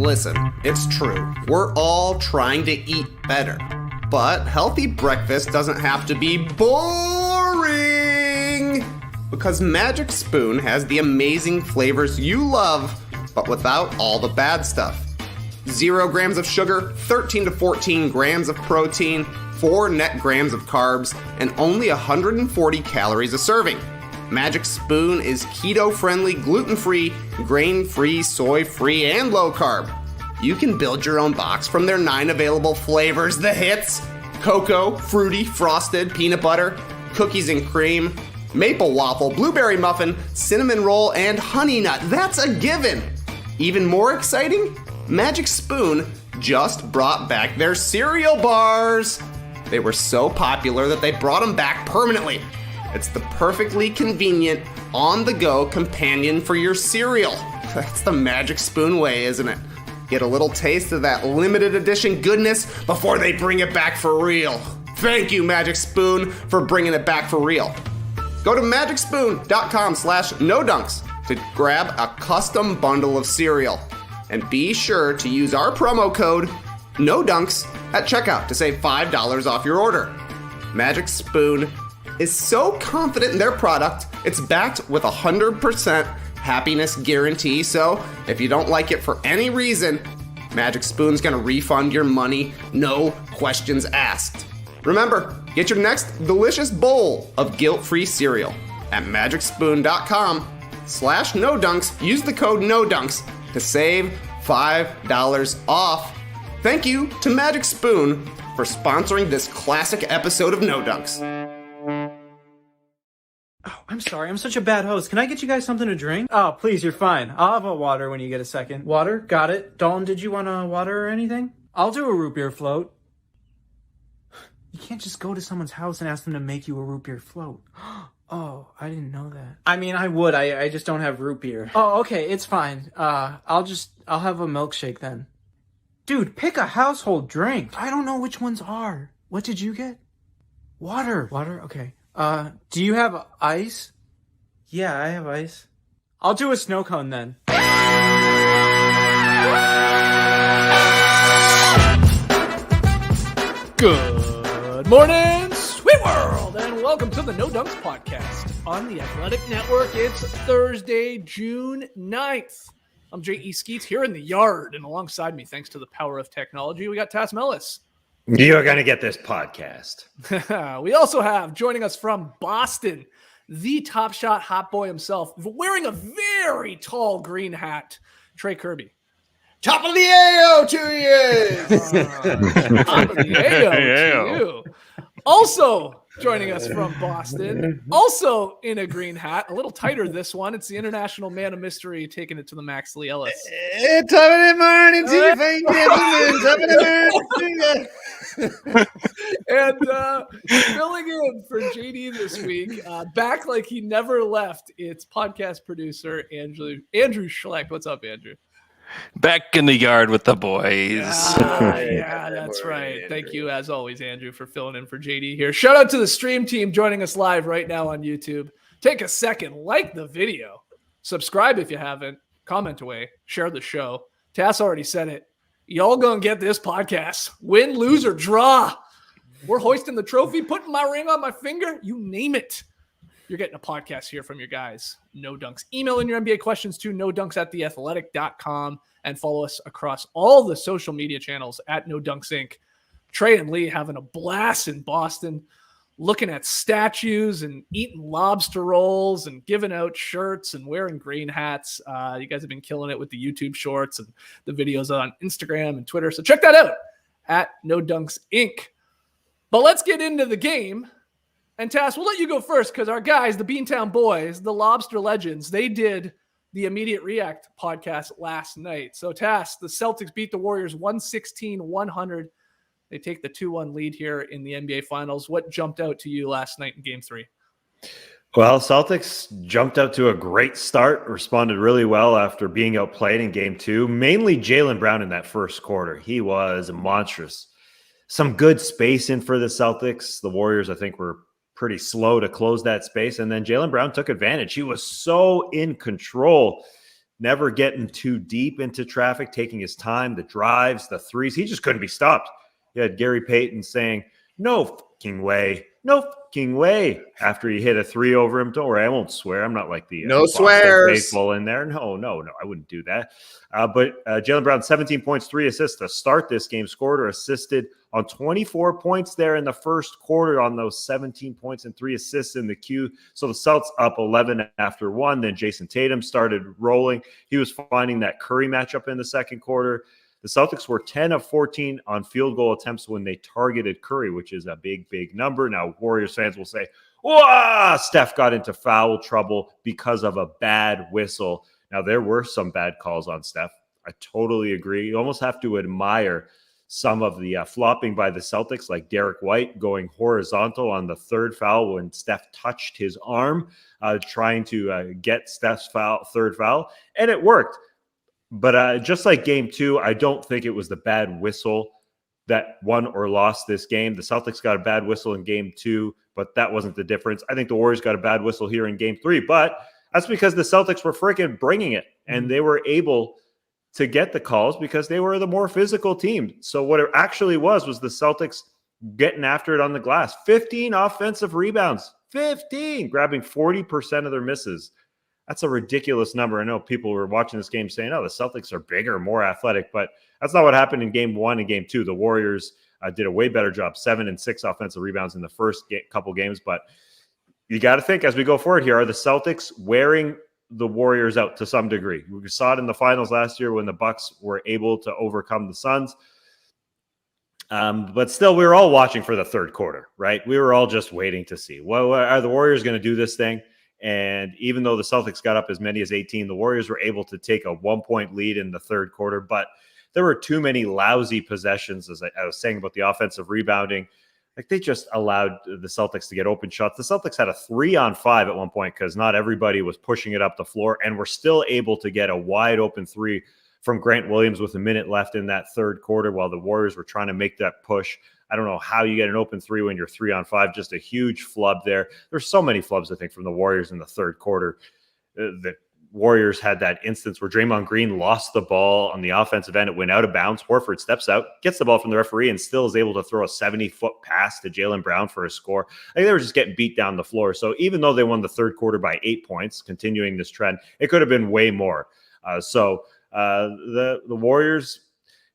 Listen, it's true. We're all trying to eat better. But healthy breakfast doesn't have to be boring! Because Magic Spoon has the amazing flavors you love, but without all the bad stuff. 0 grams of sugar, 13 to 14 grams of protein, 4 net grams of carbs, and only 140 calories a serving. Magic Spoon is keto-friendly, gluten-free, grain-free, soy-free, and low-carb. You can build your own box from their 9 available flavors. The hits: cocoa, fruity, frosted, peanut butter, cookies and cream, maple waffle, blueberry muffin, cinnamon roll, and honey nut. That's a given. Even more exciting? Magic Spoon just brought back their cereal bars. They were so popular that they brought them back permanently. It's the perfectly convenient, on-the-go companion for your cereal. That's the Magic Spoon way, isn't it? Get a little taste of that limited edition goodness before they bring it back for real. Thank you, Magic Spoon, for bringing it back for real. Go to magicspoon.com/nodunks to grab a custom bundle of cereal. And be sure to use our promo code NODUNKS at checkout to save $5 off your order. Magic Spoon is so confident in their product, it's backed with a 100% happiness guarantee. So if you don't like it for any reason, Magic Spoon's gonna refund your money, no questions asked. Remember, get your next delicious bowl of guilt-free cereal at magicspoon.com/nodunks. Use the code NODUNKS to save $5 off. Thank you to Magic Spoon for sponsoring this classic episode of No Dunks. Oh, I'm sorry. I'm such a bad host. Can I get you guys something to drink? Oh, please, you're fine. I'll have a water when you get a second. Water? Got it. Dalton, did you want a water or anything? I'll do a root beer float. You can't just go to someone's house and ask them to make you a root beer float. Oh, I didn't know that. I mean, I would. I just don't have root beer. Oh, okay. It's fine. I'll have a milkshake then. Dude, pick a household drink. I don't know which ones are. What did you get? Water. Water? Okay. Do you have ice? Yeah, I have ice. I'll do a snow cone then. Good morning, sweet world, and welcome to the No Dunks podcast on the Athletic Network. It's Thursday, June 9th. I'm J.E. Skeets here in the yard, and alongside me, thanks to the power of technology, we got Tass Mellis. You're going to get this podcast. We also have, joining us from Boston, the Top Shot hot boy himself, wearing a very tall green hat, Trey Kirby. Top of the AO to you! Top of the AO to you. Also joining us from Boston, also in a green hat, a little tighter this one. It's the international man of mystery taking it to the max, Lee Ellis. Top of the morning to you, fine gentlemen. Top of the morning. And filling in for JD this week, back like he never left, it's podcast producer Andrew Schlecht. What's up, Andrew? Back in the yard with the boys. Yeah, that's right. Thank you, as always, Andrew, for filling in for JD here. Shout out to the stream team joining us live right now on YouTube. Take a second, like the video, subscribe if you haven't, comment away, share the show. Tass already said it. Y'all gonna get this podcast. Win, lose, or draw. We're hoisting the trophy, putting my ring on my finger. You name it. You're getting a podcast here from your guys, No Dunks. Email in your NBA questions to nodunks@theathletic.com and follow us across all the social media channels at No Dunks Inc. Trey and Leigh having a blast in Boston, looking at statues and eating lobster rolls and giving out shirts and wearing green hats. You guys have been killing it with the YouTube shorts and the videos on Instagram and Twitter. So check that out at No Dunks Inc. But let's get into the game. And Tass, we'll let you go first because our guys, the Beantown Boys, the Lobster Legends, they did the Immediate React podcast last night. So Tass, the Celtics beat the Warriors 116-100. They take the 2-1 lead here in the NBA Finals. What jumped out to you last night in Game 3? Well, Celtics jumped out to a great start, responded really well after being outplayed in Game 2. Mainly Jaylen Brown in that first quarter. He was monstrous. Some good space in for the Celtics. The Warriors, I think, were pretty slow to close that space. And then Jaylen Brown took advantage. He was so in control never getting too deep into traffic, taking his time, the drives, the threes. He just couldn't be stopped. You had Gary Payton saying, "No fucking way. No fucking way," after he hit a three over him. Don't worry, I won't swear. I'm not like the No Boston swears faithful in there. No, I wouldn't do that. But Jaylen Brown, 17 points, 3 assists to start this game, scored or assisted on 24 points there in the first quarter on those 17 points and 3 assists in the queue. So the Celtics up 11 after 1. Then Jason Tatum started rolling. He was finding that Curry matchup in the second quarter. The Celtics were 10 of 14 on field goal attempts when they targeted Curry, which is a big, big number. Now, Warriors fans will say, "Whoa, Steph got into foul trouble because of a bad whistle." Now, there were some bad calls on Steph. I totally agree. You almost have to admire some of the flopping by the Celtics, like Derek White going horizontal on the third foul when Steph touched his arm, trying to get Steph's third foul, and it worked. But just like game 2, I don't think it was the bad whistle that won or lost this game. The Celtics got a bad whistle in game 2, but that wasn't the difference. I think the Warriors got a bad whistle here in game 3, but that's because the Celtics were freaking bringing it, and they were able to get the calls because they were the more physical team. So what it actually was the Celtics getting after it on the glass. 15 offensive rebounds, 15, grabbing 40% of their misses. That's a ridiculous number. I know people were watching this game saying, "Oh, the Celtics are bigger, more athletic," but that's not what happened in game 1 and game 2. The Warriors did a way better job, 7 and 6 offensive rebounds in the first couple games. But you got to think as we go forward here, are the Celtics wearing the Warriors out to some degree? We saw it in the finals last year when the Bucks were able to overcome the Suns. But still, we were all watching for the third quarter, right? We were all just waiting to see, well, are the Warriors going to do this thing? And even though the Celtics got up as many as 18, the Warriors were able to take a 1-point lead in the third quarter. But there were too many lousy possessions, as I was saying about the offensive rebounding. Like, they just allowed the Celtics to get open shots. The Celtics had a 3-on-5 at one point because not everybody was pushing it up the floor, and were still able to get a wide open 3 from Grant Williams with a minute left in that third quarter while the Warriors were trying to make that push. I don't know how you get an open 3 when you're 3-on-5. Just a huge flub there. There's so many flubs, I think, from the Warriors in the third quarter. The Warriors had that instance where Draymond Green lost the ball on the offensive end. It went out of bounds. Horford steps out, gets the ball from the referee, and still is able to throw a 70-foot pass to Jaylen Brown for a score. I think they were just getting beat down the floor. So even though they won the third quarter by 8 points, continuing this trend, it could have been way more. The Warriors,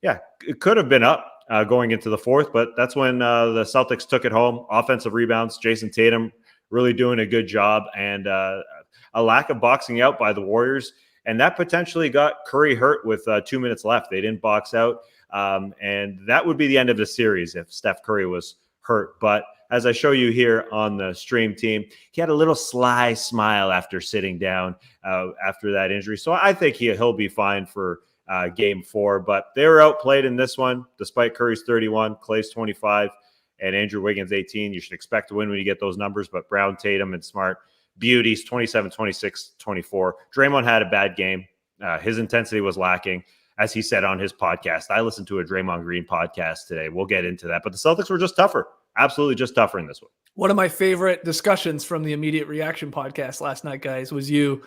it could have been up going into the fourth, but that's when the Celtics took it home. Offensive rebounds, Jason Tatum really doing a good job, and a lack of boxing out by the Warriors. And that potentially got Curry hurt with 2 minutes left. They didn't box out. And that would be the end of the series if Steph Curry was hurt. But as I show you here on the stream team, he had a little sly smile after sitting down after that injury. So I think he'll be fine for game 4. But they were outplayed in this one, despite Curry's 31, Clay's 25, and Andrew Wiggins 18. You should expect to win when you get those numbers. But Brown, Tatum, and Smart, beauties, 27, 26, 24. Draymond had a bad game. His intensity was lacking. As he said on his podcast, I listened to a Draymond Green podcast today. We'll get into that. But the Celtics were just tougher. Absolutely just tougher in this one. One of my favorite discussions from the Immediate Reaction podcast last night, guys, was the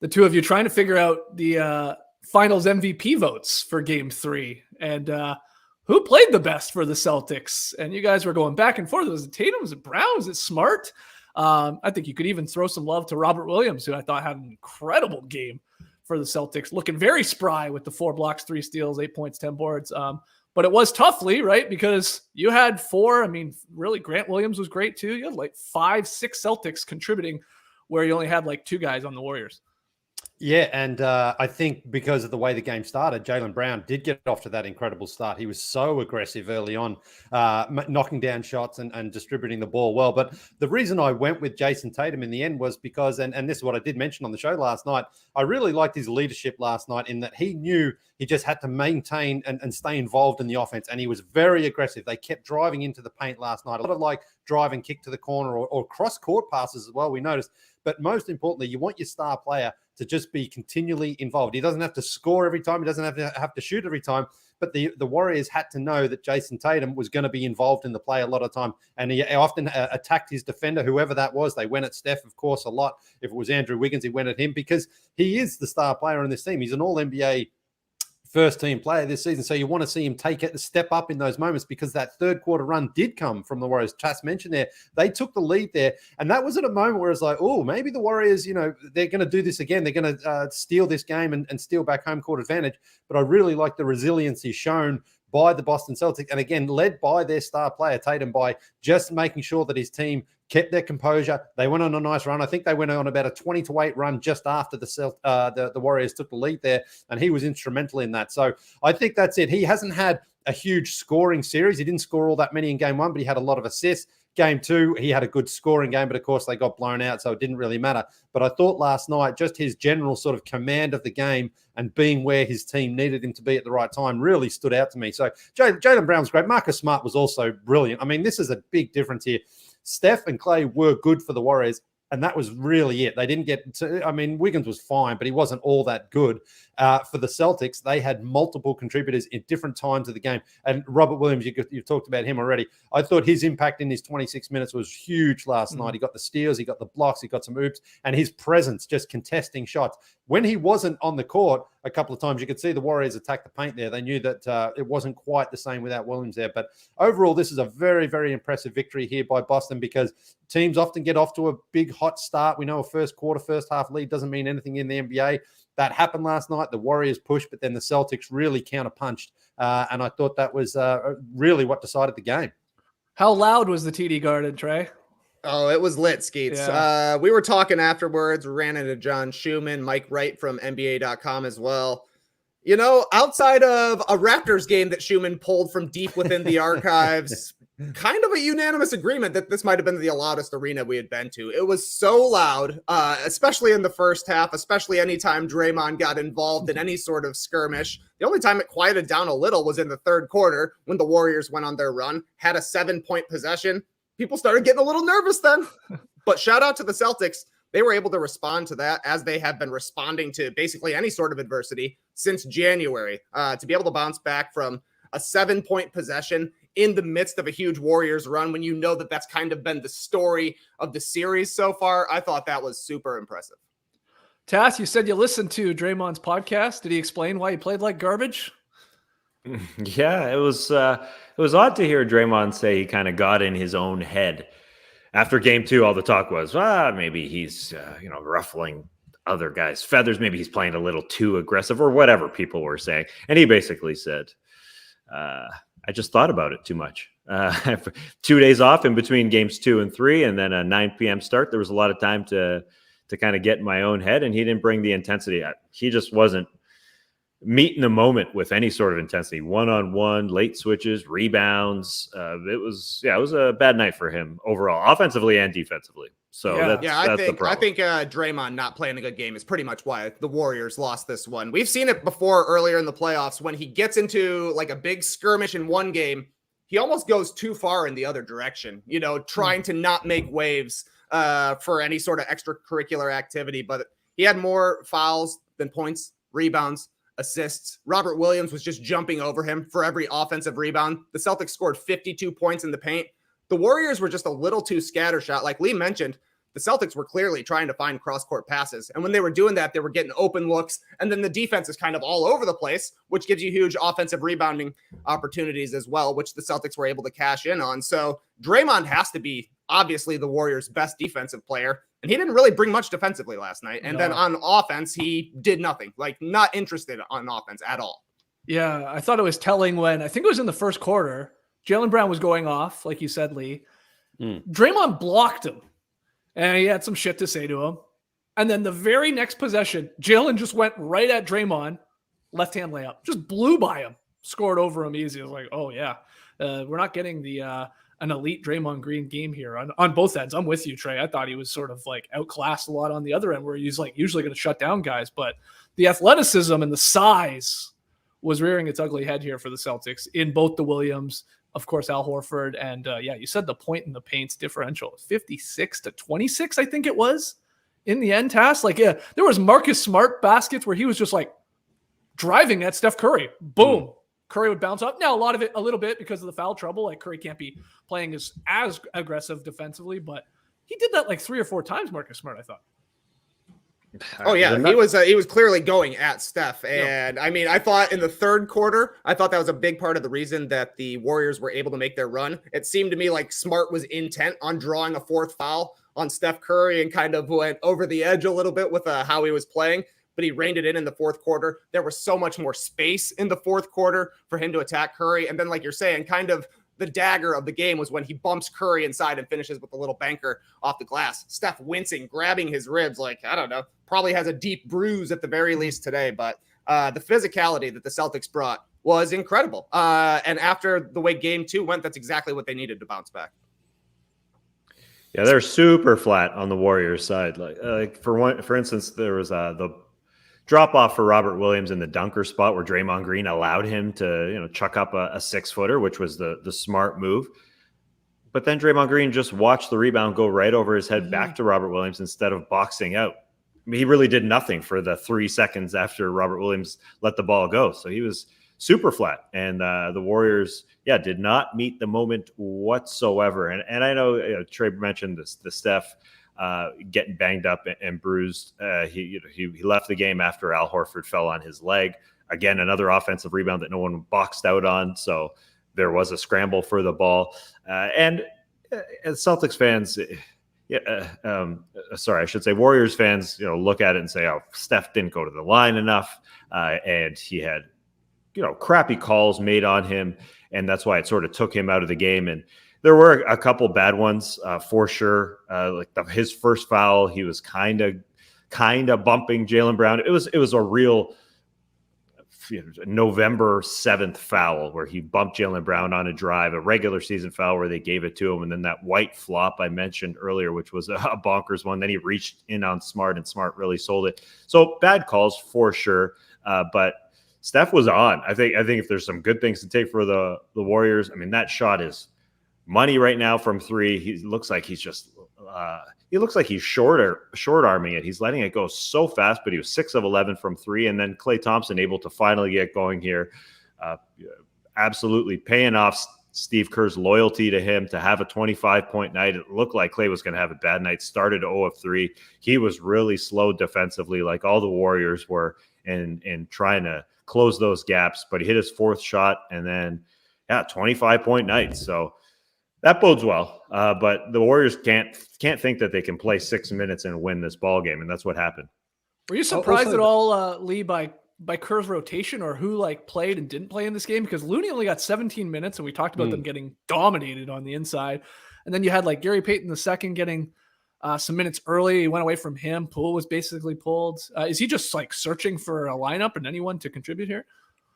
two of you trying to figure out the finals MVP votes for game 3. And who played the best for the Celtics? And you guys were going back and forth. Was it Tatum? Was it Brown? Was it Smart? I think you could even throw some love to Robert Williams, who I thought had an incredible game for the Celtics, looking very spry with the 4 blocks, 3 steals, 8 points, 10 boards. But it was toughly, right? Because you had 4. I mean, really, Grant Williams was great too. You had like 5, 6 Celtics contributing where you only had like 2 guys on the Warriors. Yeah, and I think because of the way the game started, Jaylen Brown did get off to that incredible start. He was so aggressive early on, knocking down shots and distributing the ball well. But the reason I went with Jason Tatum in the end was because, and this is what I did mention on the show last night, I really liked his leadership last night in that he knew he just had to maintain and stay involved in the offense, and he was very aggressive. They kept driving into the paint last night. A lot of like drive and kick to the corner or cross-court passes as well, we noticed. But most importantly, you want your star player to just be continually involved. He doesn't have to score every time. He doesn't have to shoot every time. But the Warriors had to know that Jason Tatum was going to be involved in the play a lot of time. And he often attacked his defender, whoever that was. They went at Steph, of course, a lot. If it was Andrew Wiggins, he went at him because he is the star player on this team. He's an all-NBA first team player this season. So you want to see him take it, step up in those moments, because that third quarter run did come from the Warriors. Chas mentioned there, they took the lead there. And that was at a moment where it's like, oh, maybe the Warriors, they're going to do this again. They're going to steal this game and steal back home court advantage. But I really like the resiliency shown by the Boston Celtics. And again, led by their star player, Tatum, by just making sure that his team kept their composure. They went on a nice run. I think they went on about a 20-8 run just after the Warriors took the lead there, and he was instrumental in that. So I think that's it. He hasn't had a huge scoring series. He didn't score all that many in game one, but he had a lot of assists. Game two, he had a good scoring game, but of course they got blown out, so it didn't really matter. But I thought last night, just his general sort of command of the game and being where his team needed him to be at the right time really stood out to me. So Jaylen Brown's great. Marcus Smart was also brilliant. I mean, this is a big difference here. Steph and Clay were good for the Warriors, and that was really it. They didn't get to, I mean, Wiggins was fine, but he wasn't all that good. For the Celtics, they had multiple contributors in different times of the game. And Robert Williams, you've talked about him already. I thought his impact in his 26 minutes was huge last night. He got the steals, he got the blocks, he got some oops, and his presence just contesting shots. When he wasn't on the court a couple of times, you could see the Warriors attack the paint there. They knew that it wasn't quite the same without Williams there. But overall, this is a very, very impressive victory here by Boston, because teams often get off to a big, hot start. We know a first quarter, first half lead doesn't mean anything in the NBA. That happened last night. The Warriors pushed, but then the Celtics really counterpunched. And I thought that was really what decided the game. How loud was the TD Garden, Trey? Oh, it was lit, Skeets. Yeah. We were talking afterwards. We ran into John Schumann, Mike Wright from NBA.com as well. Outside of a Raptors game that Schumann pulled from deep within the archives, kind of a unanimous agreement that this might have been the loudest arena we had been to. It was so loud, especially in the first half, especially anytime Draymond got involved in any sort of skirmish. The only time it quieted down a little was in the third quarter when the Warriors went on their run, had a 7-point possession. People started getting a little nervous then. But shout out to the Celtics. They were able to respond to that, as they have been responding to basically any sort of adversity since January. To be able to bounce back from a 7-point possession in the midst of a huge Warriors run, when you know that that's kind of been the story of the series so far, I thought that was super impressive. Tass, you said you listened to Draymond's podcast. Did he explain why he played like garbage? Yeah, it was odd to hear Draymond say he kind of got in his own head. After game two, all the talk was, maybe he's, ruffling other guys' feathers. Maybe he's playing a little too aggressive, or whatever people were saying. And he basically said, I just thought about it too much. 2 days off in between games 2 and 3, and then a 9 p.m. start. There was a lot of time to kind of get in my own head, and he didn't bring the intensity. He just wasn't meeting the moment with any sort of intensity. One-on-one, late switches, rebounds. It was a bad night for him overall, offensively and defensively. So that's the problem. I think Draymond not playing a good game is pretty much why the Warriors lost this one. We've seen it before earlier in the playoffs when he gets into like a big skirmish in one game, he almost goes too far in the other direction, trying to not make waves for any sort of extracurricular activity. But he had more fouls than points, rebounds, assists. Robert Williams was just jumping over him for every offensive rebound. The Celtics scored 52 points in the paint. The Warriors were just a little too scattershot. Like Leigh mentioned, the Celtics were clearly trying to find cross-court passes. And when they were doing that, they were getting open looks. And then the defense is kind of all over the place, which gives you huge offensive rebounding opportunities as well, which the Celtics were able to cash in on. So Draymond has to be obviously the Warriors' best defensive player. And he didn't really bring much defensively last night. And then on offense, he did nothing, like not interested on offense at all. Yeah, I thought it was telling when, I think it was in the first quarter, Jaylen Brown was going off, like you said, Leigh. Draymond blocked him, and he had some shit to say to him. And then the very next possession, Jaylen just went right at Draymond, left-hand layup, just blew by him, scored over him easy. I was like, oh, yeah, we're not getting an elite Draymond Green game here on both ends. I'm with you, Trey. I thought he was sort of like outclassed a lot on the other end where he's like usually going to shut down guys, but the athleticism and the size was rearing its ugly head here for the Celtics in both the Williams, of course, Al Horford. And you said the point in the paint's differential, 56-26, I think it was in the end, Tass. Like, yeah, there was Marcus Smart baskets where he was just like driving at Steph Curry. Boom. Curry would bounce up. Now, a little bit because of the foul trouble. Like, Curry can't be playing as aggressive defensively, but he did that like 3 or 4 times, Marcus Smart, I thought. Oh yeah, he was clearly going at Steph, and I mean, I thought in the third quarter, I thought that was a big part of the reason that the Warriors were able to make their run. It seemed to me like Smart was intent on drawing a 4th foul on Steph Curry and kind of went over the edge a little bit with how he was playing, but he reined it in the 4th quarter. There was so much more space in the 4th quarter for him to attack Curry, and then like you're saying, kind of the dagger of the game was when he bumps Curry inside and finishes with a little banker off the glass. Steph wincing, grabbing his ribs, like, I don't know, probably has a deep bruise at the very least today. But the physicality that the Celtics brought was incredible. And after the way game 2 went, that's exactly what they needed to bounce back. Yeah, they're super flat on the Warriors side. Like for instance, there was the drop off for Robert Williams in the dunker spot where Draymond Green allowed him to, chuck up a 6-footer, which was the smart move. But then Draymond Green just watched the rebound go right over his head back to Robert Williams instead of boxing out. I mean, he really did nothing for the 3 seconds after Robert Williams let the ball go. So he was super flat. And the Warriors, did not meet the moment whatsoever. And I know Trey mentioned the Steph getting banged up and bruised. He left the game after Al Horford fell on his leg. Again, another offensive rebound that no one boxed out on. So there was a scramble for the ball. And Celtics fans, I should say Warriors fans, look at it and say, oh, Steph didn't go to the line enough. And he had, crappy calls made on him. And that's why it sort of took him out of the game. And there were a couple bad ones for sure. His first foul, he was kind of bumping Jaylen Brown. It was a real November 7th foul where he bumped Jaylen Brown on a drive, a regular season foul where they gave it to him. And then that white flop I mentioned earlier, which was a bonkers one. Then he reached in on Smart and Smart really sold it. So bad calls for sure. But Steph was on. I think if there's some good things to take for the Warriors, I mean, that shot is money right now from 3. He looks like he's just short arming it. He's letting it go so fast, but he was 6 of 11 from 3. And then Klay Thompson able to finally get going here. Absolutely paying off Steve Kerr's loyalty to him to have a 25-point night. It looked like Klay was going to have a bad night. Started 0 of 3. He was really slow defensively, like all the Warriors were, in trying to close those gaps. But he hit his 4th shot, and then 25-point night. So that bodes well, but the Warriors can't think that they can play 6 minutes and win this ball game, and that's what happened. Were you surprised at all, Lee, by Kerr's rotation or who played and didn't play in this game? Because Looney only got 17 minutes, and we talked about them getting dominated on the inside. And then you had Gary Payton II getting some minutes early. He went away from him. Poole was basically pulled. Is he just searching for a lineup and anyone to contribute here?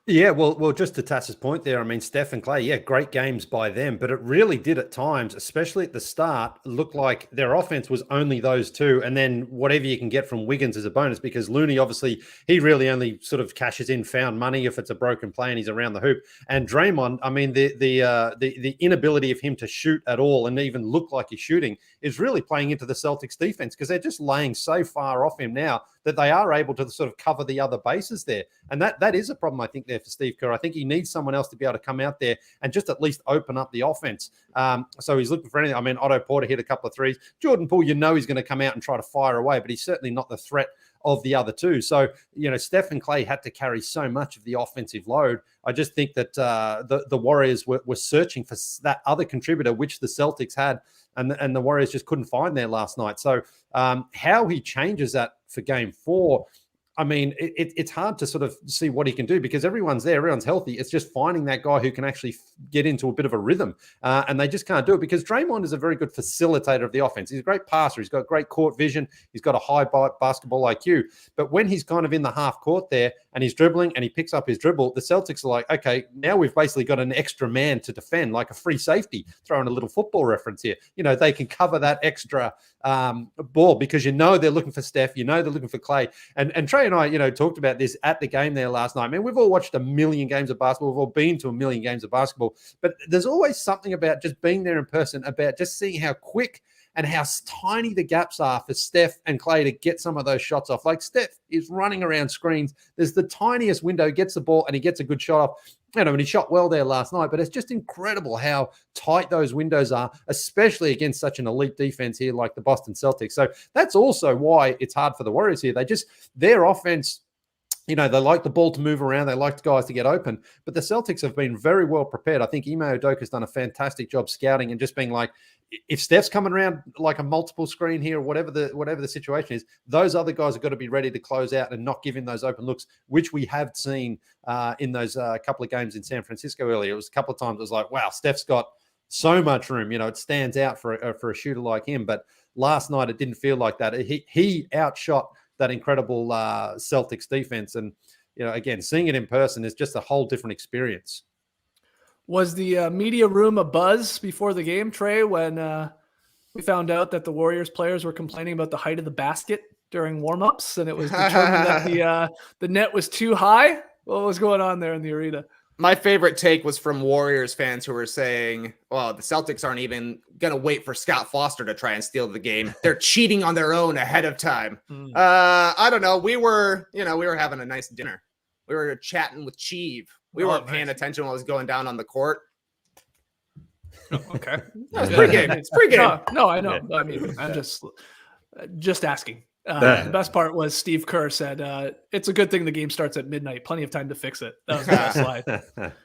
Yeah, well, just to Tass's point there, I mean, Steph and Klay, great games by them, but it really did at times, especially at the start, look like their offense was only those 2, and then whatever you can get from Wiggins is a bonus, because Looney, obviously, he really only sort of cashes in found money if it's a broken play and he's around the hoop. And Draymond, I mean, the inability of him to shoot at all and even look like he's shooting is really playing into the Celtics defense, because they're just laying so far off him now that they are able to sort of cover the other bases there. And that is a problem, I think, there for Steve Kerr. I think he needs someone else to be able to come out there and just at least open up the offense. So he's looking for anything. I mean, Otto Porter hit a couple of threes. Jordan Poole, he's going to come out and try to fire away, but he's certainly not the threat of the other 2. So, Steph and Klay had to carry so much of the offensive load. I just think that the Warriors were searching for that other contributor, which the Celtics had, and the Warriors just couldn't find there last night. So how he changes that for game 4, I mean, it's hard to sort of see what he can do, because everyone's there, everyone's healthy. It's just finding that guy who can actually get into a bit of a rhythm, and they just can't do it, because Draymond is a very good facilitator of the offense. He's a great passer. He's got great court vision. He's got a high basketball IQ. But when he's kind of in the half court there and he's dribbling and he picks up his dribble, the Celtics are like, okay, now we've basically got an extra man to defend, like a free safety, throwing a little football reference here. They can cover that extra ball, because they're looking for Steph, they're looking for Klay. And Trey and I, talked about this at the game there last night. I mean, we've all watched a million games of basketball. We've all been to a million games of basketball. But there's always something about just being there in person, about just seeing how quick and how tiny the gaps are for Steph and Clay to get some of those shots off. Like Steph is running around screens. There's the tiniest window, gets the ball and he gets a good shot off. And he shot well there last night, but it's just incredible how tight those windows are, especially against such an elite defense here like the Boston Celtics. So that's also why it's hard for the Warriors here. Their offense, they like the ball to move around. They like guys to get open, but the Celtics have been very well prepared. I think Ime Udoka's done a fantastic job scouting and just being like, if Steph's coming around like a multiple screen here, or whatever the situation is, those other guys have got to be ready to close out and not give him those open looks, which we have seen in those couple of games in San Francisco earlier. It was a couple of times it was like, wow, Steph's got so much room. It stands out for a shooter like him. But last night it didn't feel like that. He outshot that incredible Celtics defense, and again, seeing it in person is just a whole different experience. Was the media room a buzz before the game, Trey, when we found out that the Warriors players were complaining about the height of the basket during warmups, and it was determined that the net was too high? What was going on there in the arena? My favorite take was from Warriors fans who were saying, well, the Celtics aren't even going to wait for Scott Foster to try and steal the game. They're cheating on their own ahead of time. I don't know. We were having a nice dinner. We were chatting with Cheeve. We weren't paying attention what was going down on the court. Oh, okay. No, it's pregame. It's pregame. No, I know. I mean, I'm just asking. The best part was Steve Kerr said, it's a good thing the game starts at midnight. Plenty of time to fix it. That was the best slide.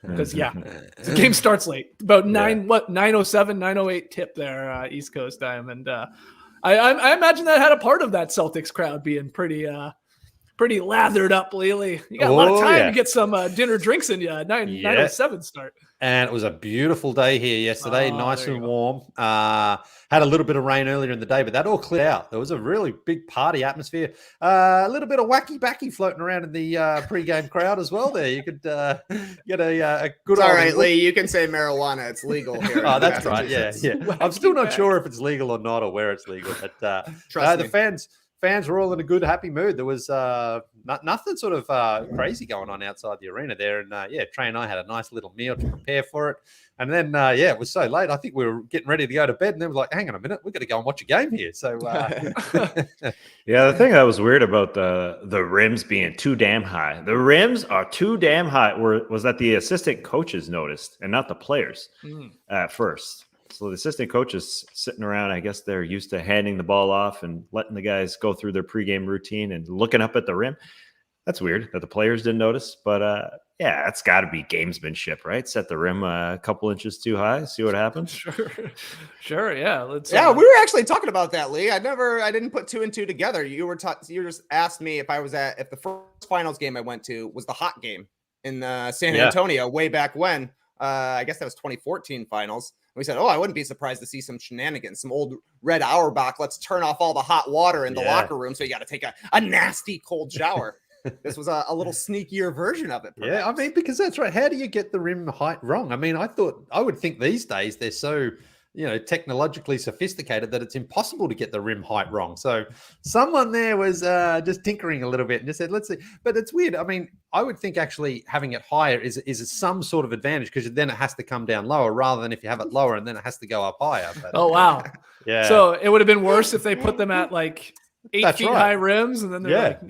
Because, the game starts late. About 9:07, 9:08 tip there, East Coast time. And I imagine that had a part of that Celtics crowd being pretty lathered up lately. You got a lot of time to get some dinner drinks in you. 9:07 start. And it was a beautiful day here yesterday, nice and warm. Had a little bit of rain earlier in the day, but that all cleared out. There was a really big party atmosphere. A little bit of wacky-backy floating around in the pre-game crowd as well there. You could get a good... All right, Lee, you can say marijuana. It's legal here. Oh, that's right. Yeah. I'm still not sure if it's legal or not, or where it's legal. But Trust me. the fans were all in a good, happy mood. There was nothing sort of crazy going on outside the arena there. And Trey and I had a nice little meal to prepare for it. And then, it was so late. I think we were getting ready to go to bed. And then we're like, hang on a minute, we've got to go and watch a game here. So, the thing that was weird about the rims being too damn high. The rims are too damn high. Was that the assistant coaches noticed and not the players at first. So the assistant coaches sitting around, I guess they're used to handing the ball off and letting the guys go through their pregame routine and looking up at the rim. That's weird that the players didn't notice. But, it's got to be gamesmanship, right? Set the rim a couple inches too high, see what happens. Sure, yeah. We were actually talking about that, Lee. I didn't put two and two together. You just asked me if the first finals game I went to was the hot game in San Antonio way back when. I guess that was 2014 finals. We said, I wouldn't be surprised to see some shenanigans, some old Red Auerbach. Let's turn off all the hot water in the locker room. So you got to take a nasty cold shower. This was a little sneakier version of it. Perhaps. Yeah, I mean, because that's right. How do you get the rim height wrong? I mean, I would think these days they're so, technologically sophisticated that it's impossible to get the rim height wrong. So someone there was just tinkering a little bit and just said, let's see. But it's weird. I mean, I would think actually having it higher is some sort of advantage, because then it has to come down lower rather than if you have it lower and then it has to go up higher. But, oh, wow. Yeah. So it would have been worse if they put them at like 8 feet high rims, and then they're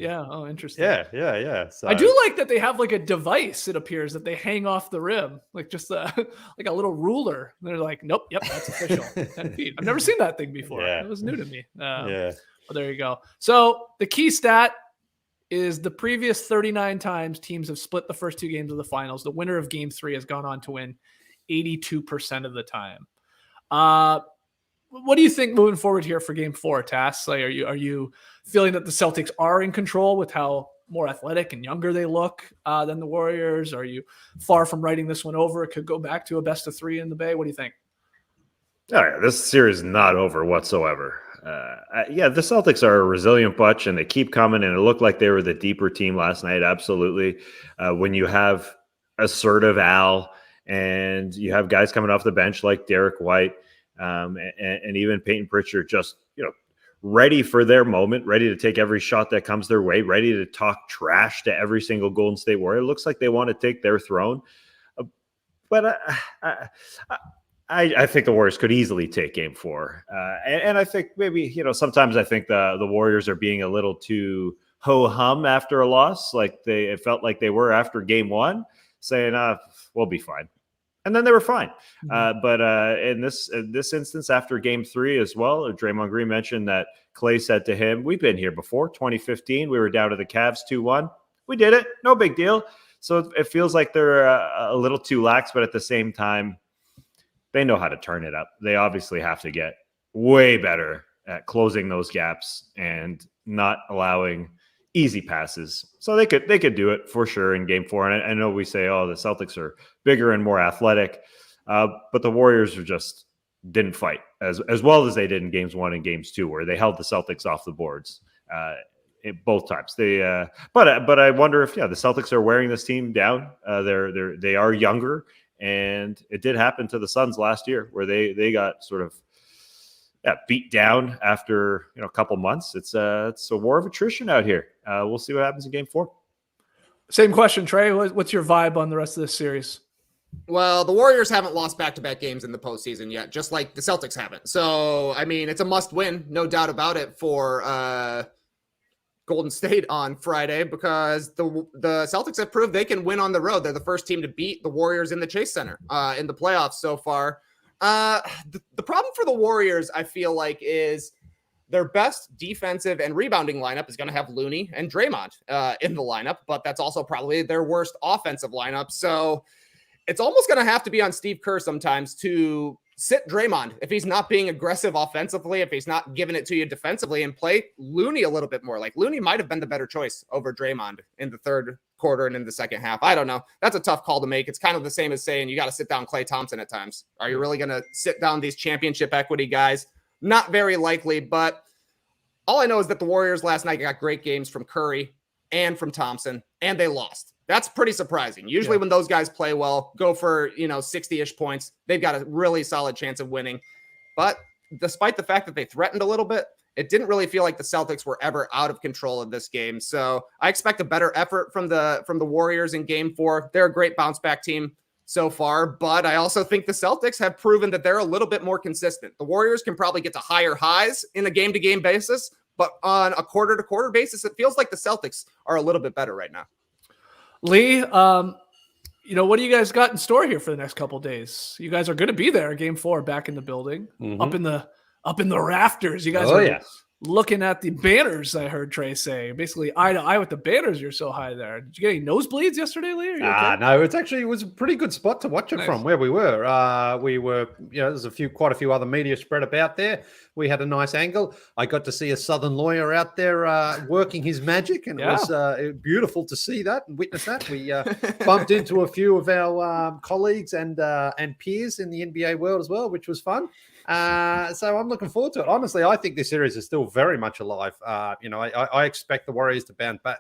interesting. Yeah. So I do like that they have like a device, it appears, that they hang off the rim, like just like a little ruler. And they're like, nope, that's official. 10 feet. I've never seen that thing before. Yeah. It was new to me. Well, there you go. So the key stat is the previous 39 times teams have split the first two games of the finals. The winner of game 3 has gone on to win 82% of the time. What do you think moving forward here for game 4, Tass? Like, are you feeling that the Celtics are in control with how more athletic and younger they look than the Warriors? Are you far from writing this one over? It could go back to a best of 3 in the Bay. What do you think? Oh, yeah, this series is not over whatsoever. The Celtics are a resilient bunch, and they keep coming, and it looked like they were the deeper team last night, absolutely. When you have assertive Al and you have guys coming off the bench like Derek White, and even Peyton Pritchard, just ready for their moment, ready to take every shot that comes their way, ready to talk trash to every single Golden State Warrior. It looks like they want to take their throne. But I think the Warriors could easily take game 4. And I think maybe, sometimes I think the Warriors are being a little too ho-hum after a loss. Like it felt like they were after game 1, saying, we'll be fine. And then they were fine. But in this instance, after game 3 as well, Draymond Green mentioned that Clay said to him, we've been here before, 2015. We were down to the Cavs 2-1. We did it. No big deal. So it feels like they're a little too lax, but at the same time, they know how to turn it up. They obviously have to get way better at closing those gaps and not allowing easy passes. So they could do it for sure in game 4. And I know we say, the Celtics are bigger and more athletic, but the Warriors just didn't fight as well as they did in games 1 and games 2, where they held the Celtics off the boards both times. But I wonder if the Celtics are wearing this team down. They are younger. And it did happen to the Suns last year, where they got sort of beat down after a couple months. It's a war of attrition out here. We'll see what happens in game 4. Same question, Trey. What's your vibe on the rest of this series? Well, the Warriors haven't lost back-to-back games in the postseason yet, just like the Celtics haven't. So, I mean, it's a must-win, no doubt about it, for Golden State on Friday, because the Celtics have proved they can win on the road. They're the first team to beat the Warriors in the Chase Center in the playoffs so far. The problem for the Warriors, I feel like, is their best defensive and rebounding lineup is going to have Looney and Draymond in the lineup, but that's also probably their worst offensive lineup. So it's almost going to have to be on Steve Kerr sometimes to sit Draymond if he's not being aggressive offensively, if he's not giving it to you defensively, and play Looney a little bit more. Like, Looney might have been the better choice over Draymond in the third quarter and in the second half. I don't know. That's a tough call to make. It's kind of the same as saying you got to sit down Klay Thompson at times. Are you really going to sit down these championship equity guys? Not very likely, but all I know is that the Warriors last night got great games from Curry and from Thompson, and they lost. That's pretty surprising. Usually when those guys play well, go for, 60-ish points, they've got a really solid chance of winning. But despite the fact that they threatened a little bit, it didn't really feel like the Celtics were ever out of control of this game. So I expect a better effort from the Warriors in game 4. They're a great bounce back team so far, but I also think the Celtics have proven that they're a little bit more consistent. The Warriors can probably get to higher highs in a game-to-game basis, but on a quarter-to-quarter basis, it feels like the Celtics are a little bit better right now. Lee, what do you guys got in store here for the next couple of days? You guys are going to be there, game 4, back in the building, up in the rafters. You guys are looking at the banners. I heard Trey say, basically eye to eye with the banners. You're so high there. Did you get any nosebleeds yesterday, Lee? Okay? No, it was a pretty good spot to watch it from where we were. We were, there's quite a few other media spread about there. We had a nice angle. I got to see a Southern lawyer out there working his magic, and it was beautiful to see that and witness that. We bumped into a few of our colleagues and peers in the NBA world as well, which was fun. So I'm looking forward to it. Honestly, I think this series is still very much alive. I expect the Warriors to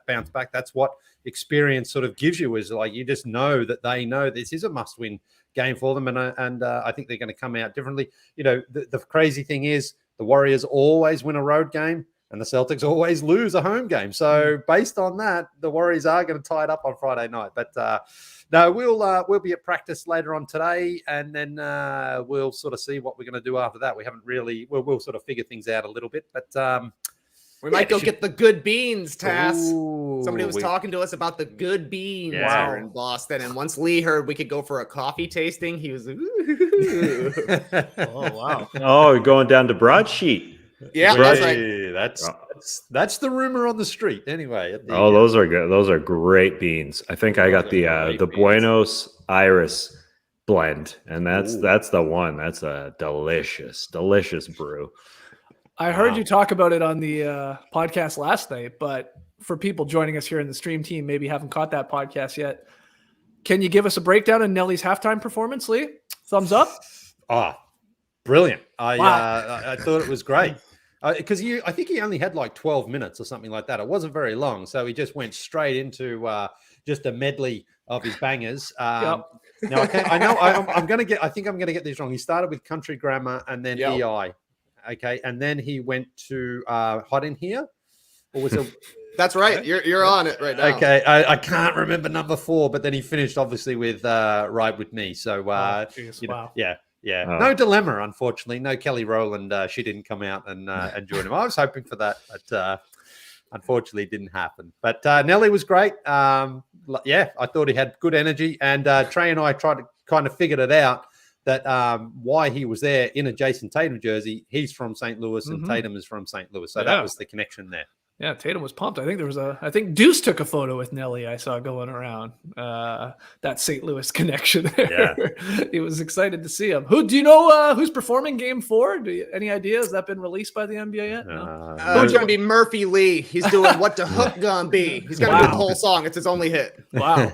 bounce back. That's what experience sort of gives you, is like you just know that they know this is a must-win game for them, and I think they're going to come out differently. The crazy thing is the Warriors always win a road game, and the Celtics always lose a home game. So based on that, the Warriors are going to tie it up on Friday night. But no, we'll be at practice later on today, and then we'll sort of see what we're going to do after that. We haven't really. We'll sort of figure things out a little bit, but we might go get the good beans, Tass. Ooh, Somebody was talking to us about the good beans Yeah. in Boston, and once Lee heard we could go for a coffee tasting, he was Oh, wow. Oh, going down to Broadsheet. yeah, that's right. Hey, that's the rumor on the street. Anyway. Those are good. Those are great beans. I think I got the Buenos Aires blend, and that's the one. That's a delicious brew. I heard you talk about it on the podcast last night, but for people joining us here in the stream team, maybe haven't caught that podcast yet. Can you give us a breakdown of Nelly's halftime performance, Lee? Thumbs up? Brilliant. I thought it was great. Because I think he only had like 12 minutes or something like that. It wasn't very long. So he just went straight into just a medley of his bangers. Now I'm going to get these wrong. He started with Country Grammar and then EI. Okay. And then he went to Hot in Here. Or was it? That's right. You're on it right now. Okay. I can't remember number 4, but then he finished obviously with Ride With Me. So, Wow. Yeah, Oh. no dilemma, unfortunately. No Kelly Rowland. She didn't come out and join him. I was hoping for that, but unfortunately it didn't happen. But Nelly was great. Yeah, I thought he had good energy. And Trey and I tried to kind of figured it out that why he was there in a Jason Tatum jersey. He's from St. Louis and Tatum is from St. Louis. So that was the connection there. Yeah, Tatum was pumped. I think Deuce took a photo with Nelly. I saw going around that St. Louis connection there. Yeah. He was excited to see him. Who do you know who's performing Game 4? Any idea? Has that been released by the NBA yet? No. It's going to be Murphy Lee. He's doing What the Hook Gonna Be. He's going to do the whole song. It's his only hit. Wow.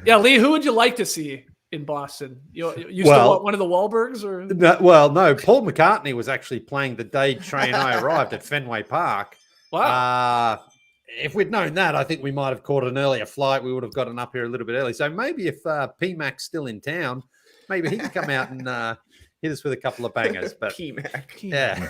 Yeah, Lee, who would you like to see in Boston? You still want one of the Wahlbergs? Or? No. Paul McCartney was actually playing the day Trey and I arrived at Fenway Park. Wow. If we'd known that, I think we might have caught an earlier flight. We would have gotten up here a little bit early. So maybe if PMAC's still in town, maybe he can come out and hit us with a couple of bangers. But PMAC. Yeah.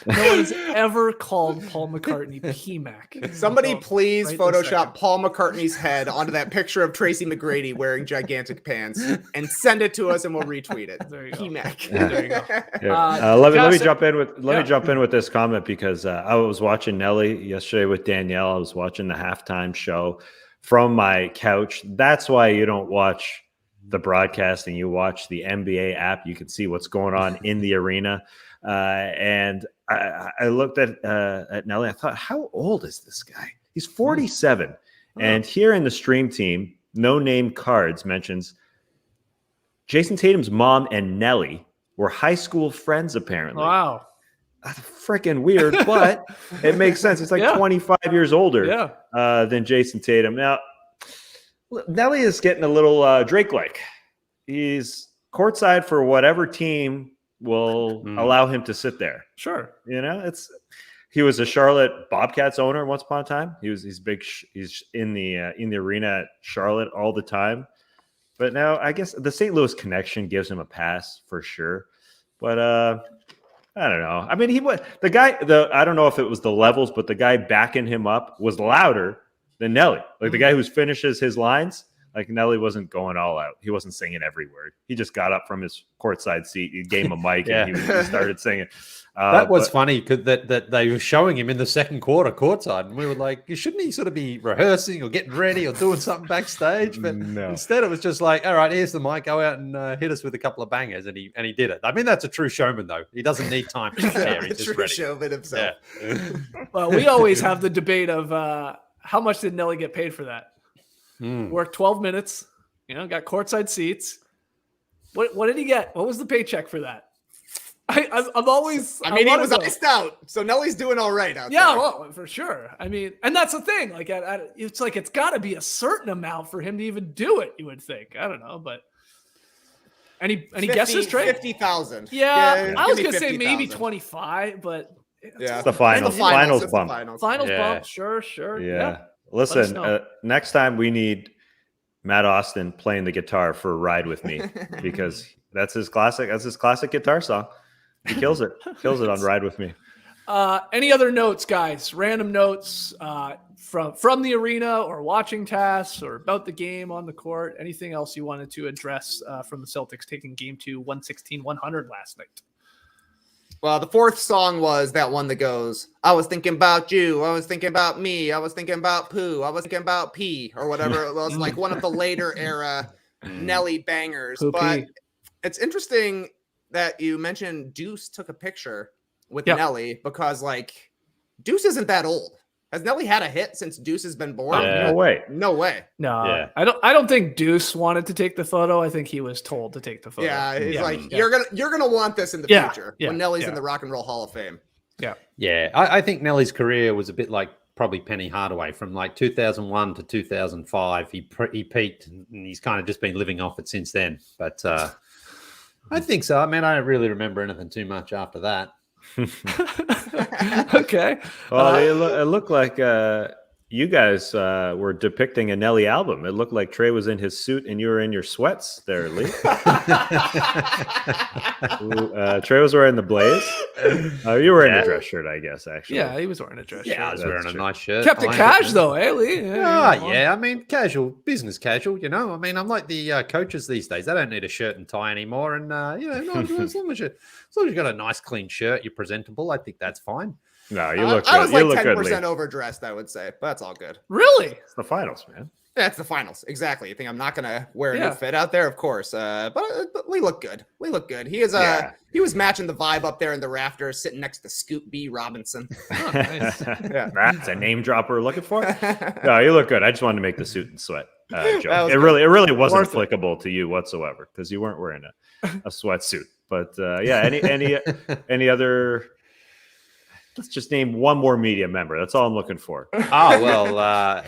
No one's ever called Paul McCartney PMAC. Somebody please Photoshop Paul McCartney's head onto that picture of Tracy McGrady wearing gigantic pants and send it to us and we'll retweet it. There you go. PMAC. There you go. Yeah. Let me jump in with this comment because I was watching Nelly yesterday with Danielle. I was watching the halftime show from my couch. That's why you don't watch the broadcasting. You watch the NBA app. You can see what's going on in the arena. And I looked at Nelly. I thought, how old is this guy? He's 47. And here in the stream team, No Name Cards mentions Jason Tatum's mom and Nelly were high school friends, apparently. Wow. That's freaking weird, but it makes sense. It's like 25 years older than Jason Tatum. Now, Nelly is getting a little Drake-like. He's courtside for whatever team will allow him to sit there. Sure. You know, he was a Charlotte Bobcats owner once upon a time. He's big. He's in the arena at Charlotte all the time. But now I guess the St. Louis connection gives him a pass for sure. But I don't know. I mean, I don't know if it was the levels, but the guy backing him up was louder than Nelly. Like the guy who finishes his lines. Like Nelly wasn't going all out. He wasn't singing every word. He just got up from his courtside seat. You gave him a mic and he started singing. That was funny because that they were showing him in the second quarter courtside, and we were like, shouldn't he sort of be rehearsing or getting ready or doing something backstage? But instead, it was just like, all right, here's the mic. Go out and hit us with a couple of bangers, and he did it. I mean, that's a true showman, though. He doesn't need time to prepare. He's just ready. Showman himself. Yeah. Well, we always have the debate of how much did Nelly get paid for that? Worked 12 minutes, got courtside seats. What did he get? What was the paycheck for that? I'm always. I mean, he was iced out, so Nelly's doing all right out there. Yeah, well, for sure. I mean, and that's the thing. Like, it's like it's got to be a certain amount for him to even do it. You would think. I don't know, but any guesses, Trey? 50,000. Yeah, I was gonna say maybe 25, but it's the finals. Finals bump. Finals bump. Sure. Yeah. Listen, next time we need Matt Austin playing the guitar for Ride With Me because that's his classic guitar song. He kills it on Ride With Me. Any other notes, guys? Random notes from the arena or watching tasks or about the game on the court? Anything else you wanted to address from the Celtics taking game 2, 116-100 last night? Well, the fourth song was that one that goes, I was thinking about you, I was thinking about me, I was thinking about poo, I was thinking about pee, or whatever it was, like one of the later era Nelly bangers. Poo-pee. But it's interesting that you mentioned Deuce took a picture with Nelly because, like, Deuce isn't that old. Has Nelly had a hit since Deuce has been born? No way. No way. No, Yeah. I don't think Deuce wanted to take the photo. I think he was told to take the photo. Yeah, he's like, you're gonna want this in the future when Nelly's in the Rock and Roll Hall of Fame. Yeah. I think Nelly's career was a bit like probably Penny Hardaway from like 2001 to 2005. He peaked and he's kind of just been living off it since then. But I think so. I mean, I don't really remember anything too much after that. Okay. Well, it looked like You guys were depicting a Nelly album. It looked like Trey was in his suit and you were in your sweats there, Leigh. Trey was wearing the blaze. You were in a dress shirt, I guess, actually. Yeah, he was wearing a dress shirt. Yeah, I was wearing a nice shirt. Kept it cash, though, eh, Leigh? Yeah, I mean, casual, business casual, you know. I mean, I'm like the coaches these days. They don't need a shirt and tie anymore. And, as long as you got a nice, clean shirt, you're presentable, I think that's fine. No, you look good. I was like you look 10% good, overdressed, I would say, but that's all good. Really? It's the finals, man. That's the finals. Exactly. You think I'm not going to wear a new fit out there? Of course. But Leigh looked good. Leigh looked good. He was matching the vibe up there in the rafters, sitting next to Scoop B. Robinson. Oh, nice. That's a name drop we're looking for. No, you look good. I just wanted to make the suit and sweat joke. It good. really wasn't applicable to you whatsoever because you weren't wearing a sweatsuit. But any other? Let's just name one more media member. That's all I'm looking for. Oh, well,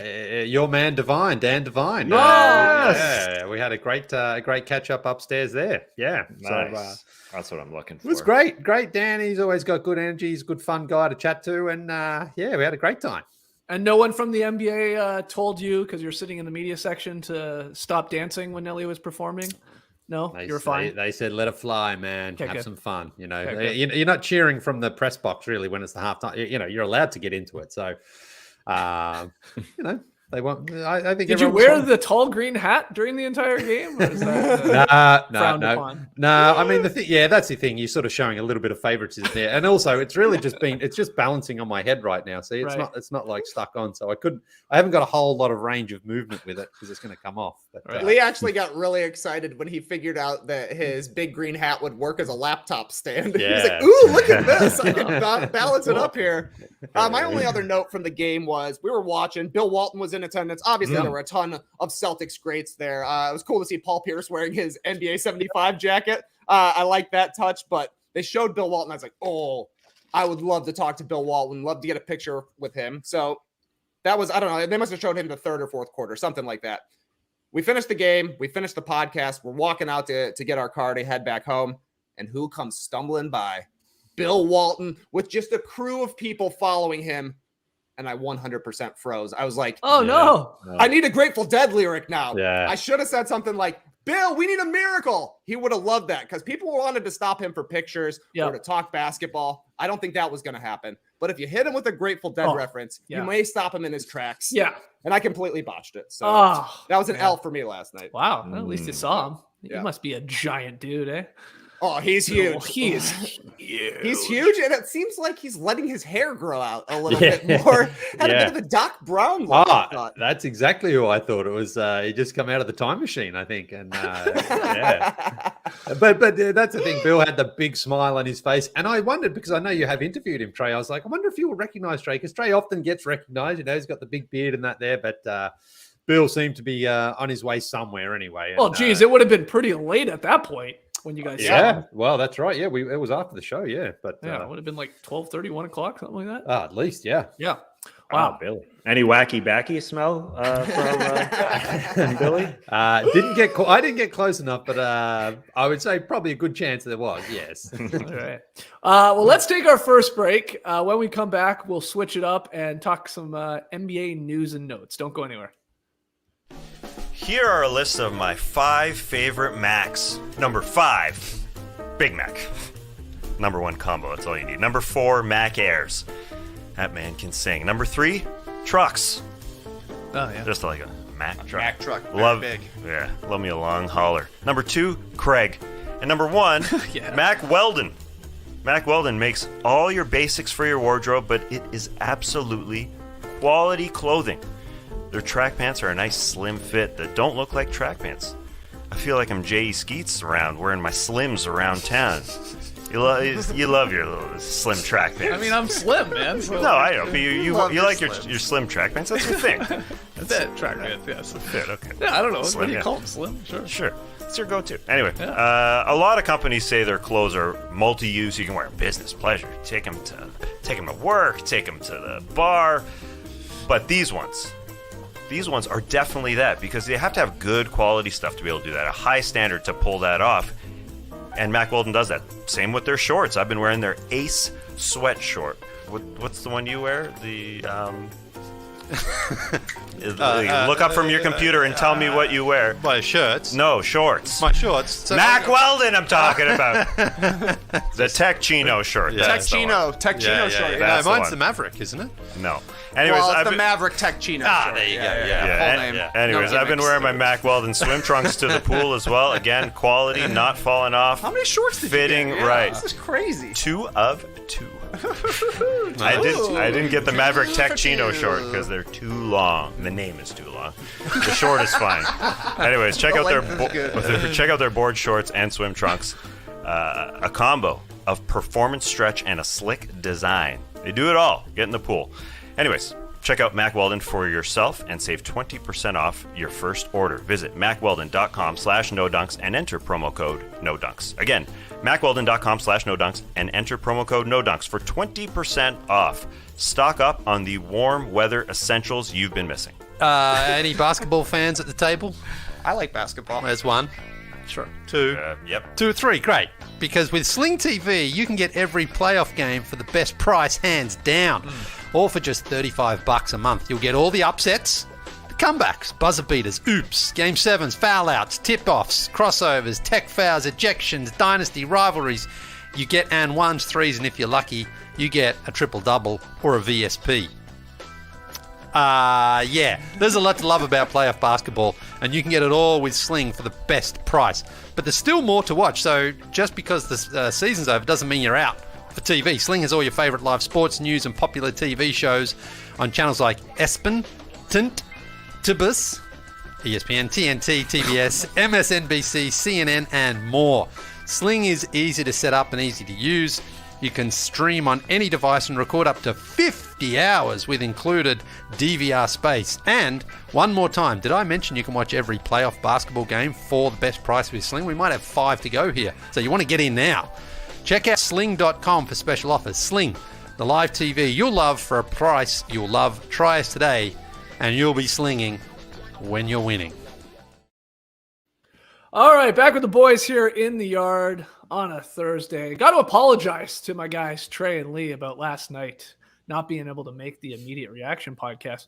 your man Divine, Dan Divine. Yes! We had a great catch up upstairs there. Yeah. Nice. So, that's what I'm looking for. it was great. Great, Dan. He's always got good energy. He's a good, fun guy to chat to. And we had a great time. And no one from the NBA told you, because you're sitting in the media section, to stop dancing when Nelly was performing? No, you're fine. They said, let it fly, man. Okay, Have good. some fun. You know, Okay, you're not cheering from the press box really when it's the halftime. You know, you're allowed to get into it. So, they won't. I think. Did you wear the tall green hat during the entire game? Or is that, frowned upon? No. I mean, that's the thing. You're sort of showing a little bit of favoritism there, and also it's really it's just balancing on my head right now. See, it's not like stuck on. So I haven't got a whole lot of range of movement with it because it's going to come off. But, Leigh actually got really excited when he figured out that his big green hat would work as a laptop stand. Yeah. He's like, ooh, look at this. I can balance it up here. My only other note from the game was we were watching. Bill Walton was in attendance. Obviously, there were a ton of Celtics greats there. It was cool to see Paul Pierce wearing his NBA 75 jacket. I like that touch, but they showed Bill Walton. I was like, oh, I would love to talk to Bill Walton, love to get a picture with him. So that was, I don't know, they must have showed him the third or fourth quarter, something like that. We finished the game. We finished the podcast. We're walking out to get our car to head back home. And who comes stumbling by? Bill Walton with just a crew of people following him. And I 100% froze. I was like, oh, no. I need a Grateful Dead lyric now. Yeah. I should have said something like, Bill, we need a miracle. He would have loved that because people wanted to stop him for pictures or to talk basketball. I don't think that was going to happen. But if you hit him with a Grateful Dead reference, you may stop him in his tracks. Yeah. And I completely botched it. So that was an L for me last night. Wow. Well, at least you saw him. Yeah. He must be a giant dude, eh? Oh, he's huge. Oh, he is huge. He's huge, and it seems like he's letting his hair grow out a little bit more. Had a bit of a Doc Brown look. That's exactly who I thought it was. He just come out of the time machine, I think. And but that's the thing. Bill had the big smile on his face, and I wondered because I know you have interviewed him, Trey. I was like, I wonder if you will recognize Trey because Trey often gets recognized. You know, he's got the big beard and that there, but. Bill seemed to be on his way somewhere anyway. Well, geez, it would have been pretty late at that point when you guys saw him. Well, that's right. Yeah, it was after the show. Yeah, but it would have been like 12:30, 1 o'clock, something like that. At least, yeah. Wow, Billy. Any wacky backy smell from Billy? I didn't get close enough, but I would say probably a good chance there was. Yes. All right. Well, let's take our first break. When we come back, we'll switch it up and talk some NBA news and notes. Don't go anywhere. Here are a list of my 5 favorite Macs. Number 5, Big Mac. Number 1, combo. That's all you need. Number 4, Mac Airs. That man can sing. Number 3, trucks. Oh, yeah. Just like a Mac truck. Mac truck. Love big. Yeah, love me a long hauler. Number 2, Craig. And number 1, Mac Weldon. Mac Weldon makes all your basics for your wardrobe, but it is absolutely quality clothing. Their track pants are a nice slim fit that don't look like track pants. I feel like I'm J.E. Skeets around wearing my slims around town. You love your little slim track pants. I mean, I'm slim, man. So no, I know, but you like your slim track pants. That's your thing. Fit track pants, yes. Fit, okay. Yeah, I don't know. Slim, What do you call them? Slim? Sure. It's your go-to. Anyway, a lot of companies say their clothes are multi-use. You can wear them business, pleasure. Take them to work, take them to the bar. But these ones are definitely that because they have to have good quality stuff to be able to do that. A high standard to pull that off. And Mac Weldon does that. Same with their shorts. I've been wearing their Ace sweat short. What's the one you wear? The Look up from your computer and tell me what you wear. My shirts. No, shorts. My shorts. So Mac Weldon, I'm talking about. The Tech Chino shirt. Yeah. That's the one. Tech Chino short. No, That's the mine's one. the Maverick, isn't it? No. Anyways, Well, it's I've the been- Maverick Tech Chino short. there you go. Yeah, Full name. Anyways, No I've been gimmicks. wearing my Mac Weldon swim trunks to the pool as well. Again, quality, not falling off. How many shorts did Fitting you get? right. This is crazy. 2 of 2. I didn't get the Maverick Tech Chino short because they're too long. The name is too long. The short is fine. Anyways, check out their board shorts and swim trunks. A combo of performance stretch and a slick design. They do it all. Get in the pool. Anyways, check out Mac Weldon for yourself and save 20% off your first order. Visit macweldon.com/nodunks and enter promo code nodunks. Again, macweldon.com/nodunks and enter promo code nodunks for 20% off. Stock up on the warm weather essentials you've been missing. Any basketball fans at the table? I like basketball. There's one. Sure. Two. Yep. 2 or 3, great. Because with Sling TV, you can get every playoff game for the best price, hands down. All for just $35 a month. You'll get all the upsets, the comebacks, buzzer beaters, oops, game 7s, foul outs, tip-offs, crossovers, tech fouls, ejections, dynasty rivalries. You get and 1s, 3s, and if you're lucky, you get a triple-double or a VSP. There's a lot to love about playoff basketball, and you can get it all with Sling for the best price. But there's still more to watch, so just because the season's over doesn't mean you're out for TV. Sling has all your favourite live sports, news, and popular TV shows on channels like ESPN, Tint, Tibus, ESPN, TNT, TBS, MSNBC, CNN, and more. Sling is easy to set up and easy to use. You can stream on any device and record up to 50 hours with included DVR space. And one more time, did I mention you can watch every playoff basketball game for the best price with Sling? We might have 5 to go here, so you want to get in now. Check out sling.com for special offers. Sling, the live TV you'll love for a price you'll love. Try us today, and you'll be slinging when you're winning. All right, back with the boys here in the yard on a Thursday. Got to apologize to my guys, Trey and Leigh, about last night not being able to make the immediate reaction podcast.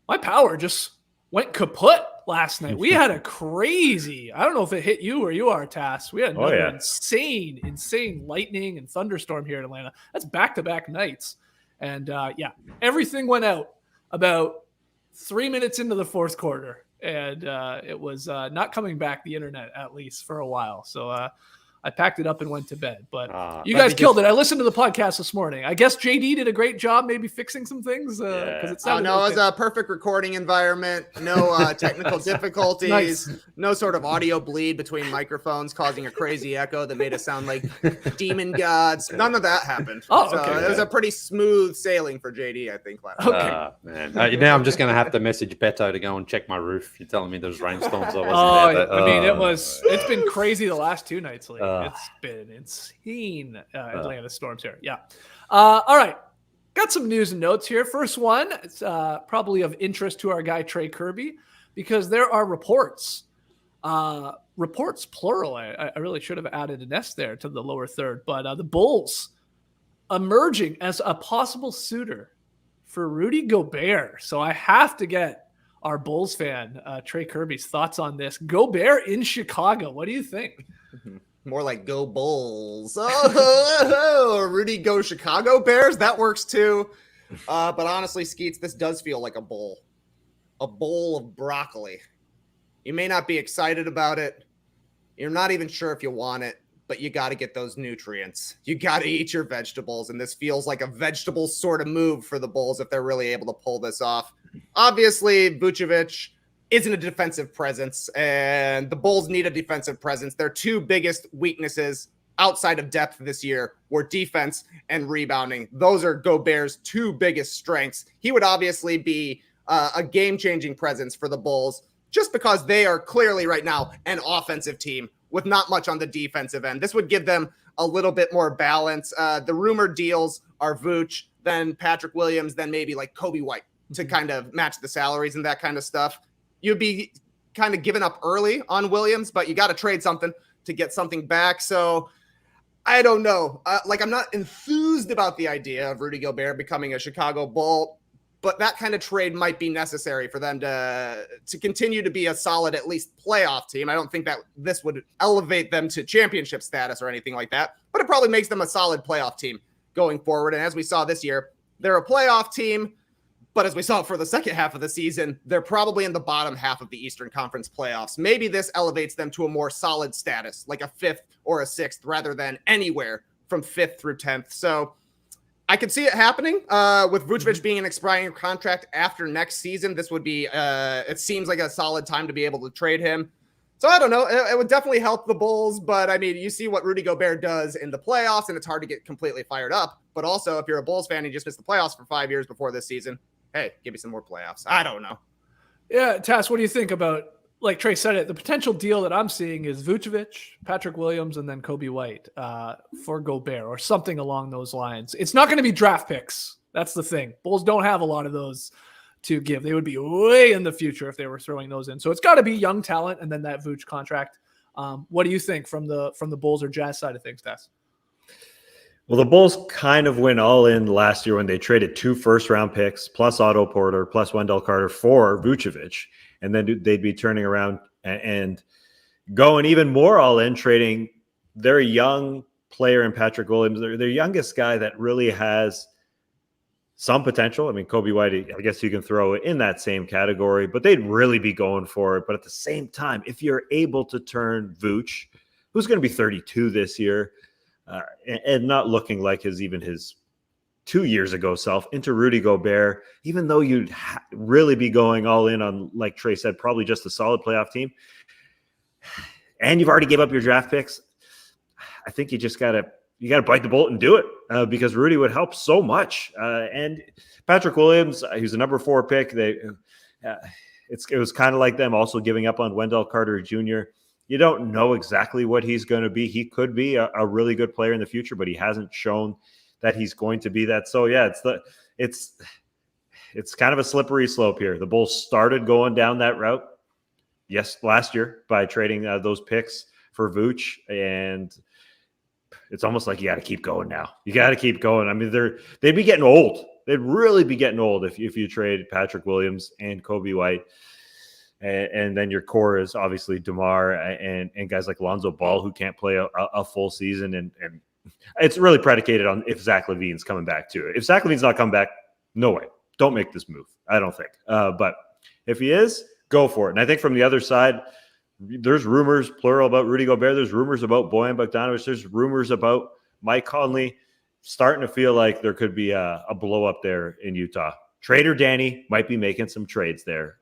My power just went kaput last night. We had a crazy, I don't know if it hit you or you are, Tass. We had another insane lightning and thunderstorm here in Atlanta. That's back-to-back nights. And everything went out about 3 minutes into the fourth quarter. And it was not coming back, the internet, at least for a while. So I packed it up and went to bed. But you guys killed it. I listened to the podcast this morning. I guess JD did a great job maybe fixing some things. It sounded it was a perfect recording environment. No technical difficulties. Nice. No sort of audio bleed between microphones causing a crazy echo that made it sound like demon gods. None of that happened. Oh, so okay. It was a pretty smooth sailing for JD, I think. Last night. Okay. Now I'm just going to have to message Beto to go and check my roof. You're telling me there's rainstorms. I wasn't there. It's been crazy the last 2 nights lately. It's been insane Atlanta storms here. Yeah. All right. Got some news and notes here. First one, it's probably of interest to our guy Trey Kirby, because there are reports plural. I really should have added an S there to the lower third, but the Bulls emerging as a possible suitor for Rudy Gobert. So I have to get our Bulls fan, Trey Kirby's thoughts on this. Gobert in Chicago. What do you think? More like go Bulls. Oh, Rudy go Chicago Bears. That works too. But honestly, Skeets, this does feel like a bowl of broccoli. You may not be excited about it. You're not even sure if you want it, but you got to get those nutrients. You got to eat your vegetables. And this feels like a vegetable sort of move for the Bulls if they're really able to pull this off. Obviously, Vucevic isn't a defensive presence, and the Bulls need a defensive presence. Their 2 biggest weaknesses outside of depth this year were defense and rebounding. Those are Gobert's 2 biggest strengths. He would obviously be a game-changing presence for the Bulls just because they are clearly right now an offensive team with not much on the defensive end. This would give them a little bit more balance. The rumored deals are Vooch, then Patrick Williams, then maybe like Kobe White to kind of match the salaries and that kind of stuff. You'd be kind of giving up early on Williams, but you got to trade something to get something back. So I don't know. I'm not enthused about the idea of Rudy Gobert becoming a Chicago Bull, but that kind of trade might be necessary for them to continue to be a solid, at least playoff team. I don't think that this would elevate them to championship status or anything like that, but it probably makes them a solid playoff team going forward. And as we saw this year, they're a playoff team, but as we saw for the second half of the season, they're probably in the bottom half of the Eastern Conference playoffs. Maybe this elevates them to a more solid status, like a 5th or a 6th, rather than anywhere from 5th through 10th. So I could see it happening with Vucevic being an expiring contract after next season. This would be, it seems like a solid time to be able to trade him. So I don't know. It would definitely help the Bulls, but I mean, you see what Rudy Gobert does in the playoffs, and it's hard to get completely fired up. But also, if you're a Bulls fan and you just missed the playoffs for 5 years before this season, hey, give me some more playoffs. I don't know. Yeah, Tass, what do you think about, like Trey said it, the potential deal that I'm seeing is Vucevic, Patrick Williams, and then Kobe White for Gobert or something along those lines. It's not going to be draft picks. That's the thing. Bulls don't have a lot of those to give. They would be way in the future if they were throwing those in. So it's got to be young talent and then that Vooch contract. What do you think from the Bulls or Jazz side of things, Tass? Well, the Bulls kind of went all in last year when they traded 2 first-round picks plus Otto Porter plus Wendell Carter for Vucevic, and then they'd be turning around and going even more all in, trading their young player in Patrick Williams, their youngest guy that really has some potential. I mean, Kobe White, I guess you can throw it in that same category, but they'd really be going for it. But at the same time, if you're able to turn Vooch, who's going to be 32 this year, and not looking like his 2 years ago self, into Rudy Gobert, even though you'd really be going all in on, like Trey said, probably just a solid playoff team, and you've already gave up your draft picks, I think you just gotta bite the bullet and do it, because Rudy would help so much. And Patrick Williams, he's a number 4 pick. It was kind of like them also giving up on Wendell Carter Jr. You don't know exactly what he's going to be. He could be a really good player in the future, but he hasn't shown that he's going to be that. So yeah, it's kind of a slippery slope here. The Bulls started going down that route, last year by trading those picks for Vooch, and it's almost like you got to keep going now. You got to keep going. I mean, they'd be getting old. They'd really be getting old if you trade Patrick Williams and Kobe White. And then your core is obviously DeMar and guys like Lonzo Ball, who can't play a full season. And it's really predicated on if Zach LaVine's coming back too. If Zach LaVine's not coming back, no way. Don't make this move. I don't think. But if he is, go for it. And I think from the other side, there's rumors, plural, about Rudy Gobert. There's rumors about Bojan Bogdanovic. There's rumors about Mike Conley. Starting to feel like there could be a blow up there in Utah. Trader Danny might be making some trades there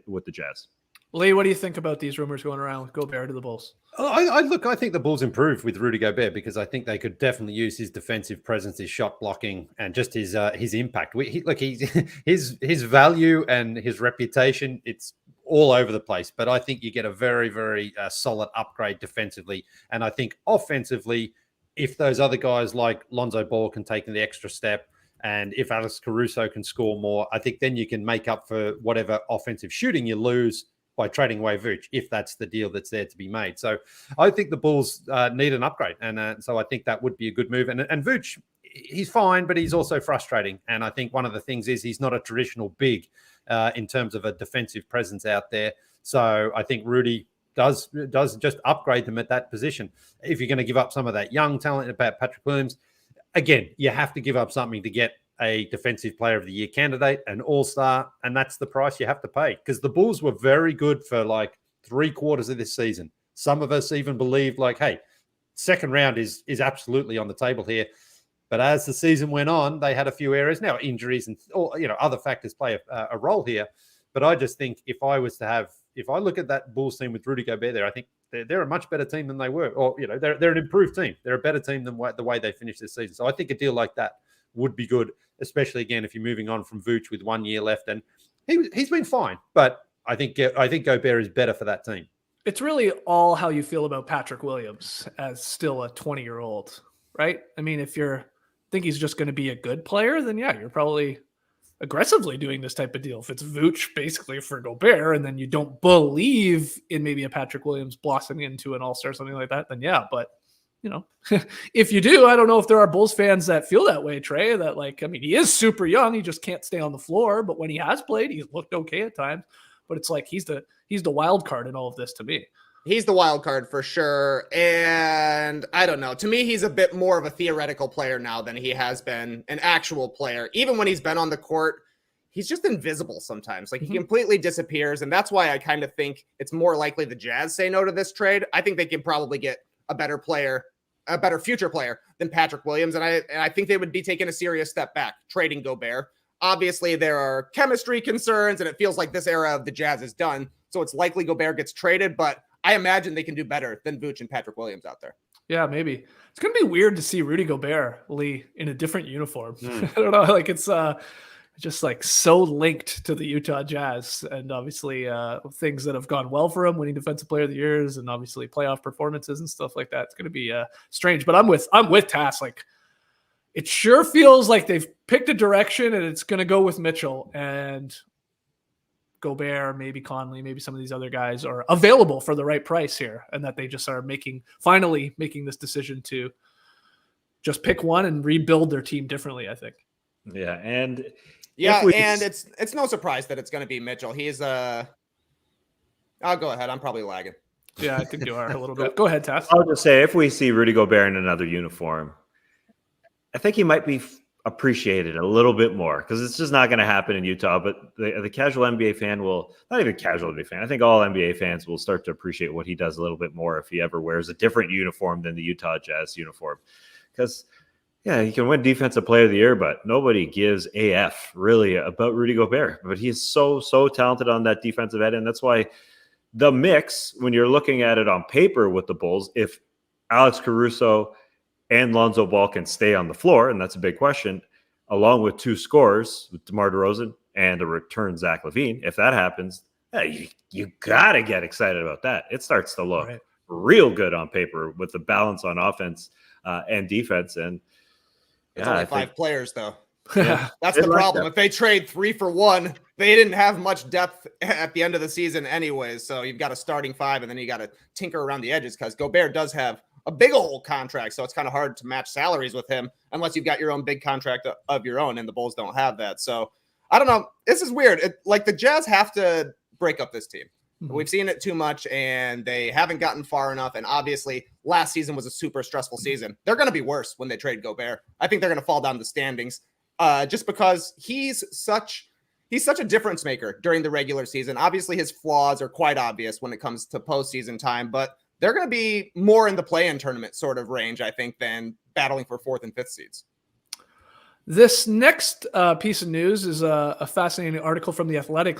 with the Jazz. Leigh, what do you think about these rumors going around with Gobert to the Bulls? I think the Bulls improved with Rudy Gobert because I think they could definitely use his defensive presence, his shot blocking, and just his impact. His value and his reputation, it's all over the place. But I think you get a very, very solid upgrade defensively. And I think offensively, if those other guys like Lonzo Ball can take the extra step, and if Alex Caruso can score more, I think then you can make up for whatever offensive shooting you lose by trading away Vooch, if that's the deal that's there to be made. So I think the Bulls need an upgrade. And so I think that would be a good move. And Vooch, he's fine, but he's also frustrating. And I think one of the things is he's not a traditional big in terms of a defensive presence out there. So I think Rudy does just upgrade them at that position. If you're going to give up some of that young talent about Patrick Williams, again, you have to give up something to get a defensive player of the year candidate, an all-star, and that's the price you have to pay. Because the Bulls were very good for like 3/4 of this season. Some of us even believed like, hey, second round is absolutely on the table here. But as the season went on, they had a few areas. Now injuries and other factors play a role here. But I just think if I look at that Bulls team with Rudy Gobert there, I think they're a much better team than they were. Or, they're an improved team. They're a better team than the way they finished this season. So I think a deal like that would be good, especially, again, if you're moving on from Vooch with 1 year left. And he's been fine. But I think Gobert is better for that team. It's really all how you feel about Patrick Williams as still a 20-year-old, right? I mean, if you think he's just going to be a good player, then yeah, you're probably aggressively doing this type of deal. If it's Vooch basically for Gobert, and then you don't believe in maybe a Patrick Williams blossoming into an all-star, something like that, then yeah. But if you do, I don't know if there are Bulls fans that feel that way, Trey, that he is super young. He just can't stay on the floor. But when he has played, he's looked okay at times. But it's like he's the wild card in all of this to me. He's the wild card for sure. And I don't know. To me, he's a bit more of a theoretical player now than he has been an actual player. Even when he's been on the court, he's just invisible sometimes. He completely disappears. And that's why I kind of think it's more likely the Jazz say no to this trade. I think they can probably get a better future player than Patrick Williams. And I think they would be taking a serious step back, trading Gobert. Obviously, there are chemistry concerns, and it feels like this era of the Jazz is done. So it's likely Gobert gets traded, but I imagine they can do better than Vooch and Patrick Williams out there. Yeah, maybe. It's going to be weird to see Rudy Gobert, Lee, in a different uniform. I don't know. It's just so linked to the Utah Jazz, and obviously things that have gone well for him, winning Defensive Player of the Years, and obviously playoff performances and stuff like that. It's going to be strange, but I'm with Tass. It sure feels like they've picked a direction, and it's going to go with Mitchell and Gobert, maybe Conley, maybe some of these other guys are available for the right price here, and that they just are finally making this decision to just pick one and rebuild their team differently, I think. Yeah, and it's no surprise that it's going to be Mitchell. He's I'll go ahead. I'm probably lagging. Yeah, I think you are a little bit. Go ahead, Tass. I'll just say, if we see Rudy Gobert in another uniform, I think he might be appreciated a little bit more, because it's just not going to happen in Utah. But the casual NBA fan not even casual NBA fan, I think all NBA fans will start to appreciate what he does a little bit more if he ever wears a different uniform than the Utah Jazz uniform. Because, yeah, he can win Defensive Player of the Year, but nobody gives AF really about Rudy Gobert. But he is so talented on that defensive end, and that's why the mix, when you're looking at it on paper with the Bulls, if Alex Caruso and Lonzo Ball can stay on the floor, and that's a big question, along with two scorers, with DeMar DeRozan and a return Zach LaVine. If that happens, you got to get excited about that. It starts to look real good on paper with the balance on offense and defense. And it's only five players, though. Yeah, that's the problem. If they trade 3 for 1, they didn't have much depth at the end of the season anyways. So you've got a starting 5, and then you got to tinker around the edges, because Gobert does have a big old contract, so it's kind of hard to match salaries with him unless you've got your own big contract of your own, and the Bulls don't have that. So I don't know. This is weird. The Jazz have to break up this team. We've seen it too much, and they haven't gotten far enough. And obviously, last season was a super stressful season. They're going to be worse when they trade Gobert. I think they're going to fall down the standings just because he's such a difference maker during the regular season. Obviously, his flaws are quite obvious when it comes to postseason time, but they're going to be more in the play-in tournament sort of range, I think, than battling for 4th and 5th seeds. This next piece of news is a fascinating article from The Athletic.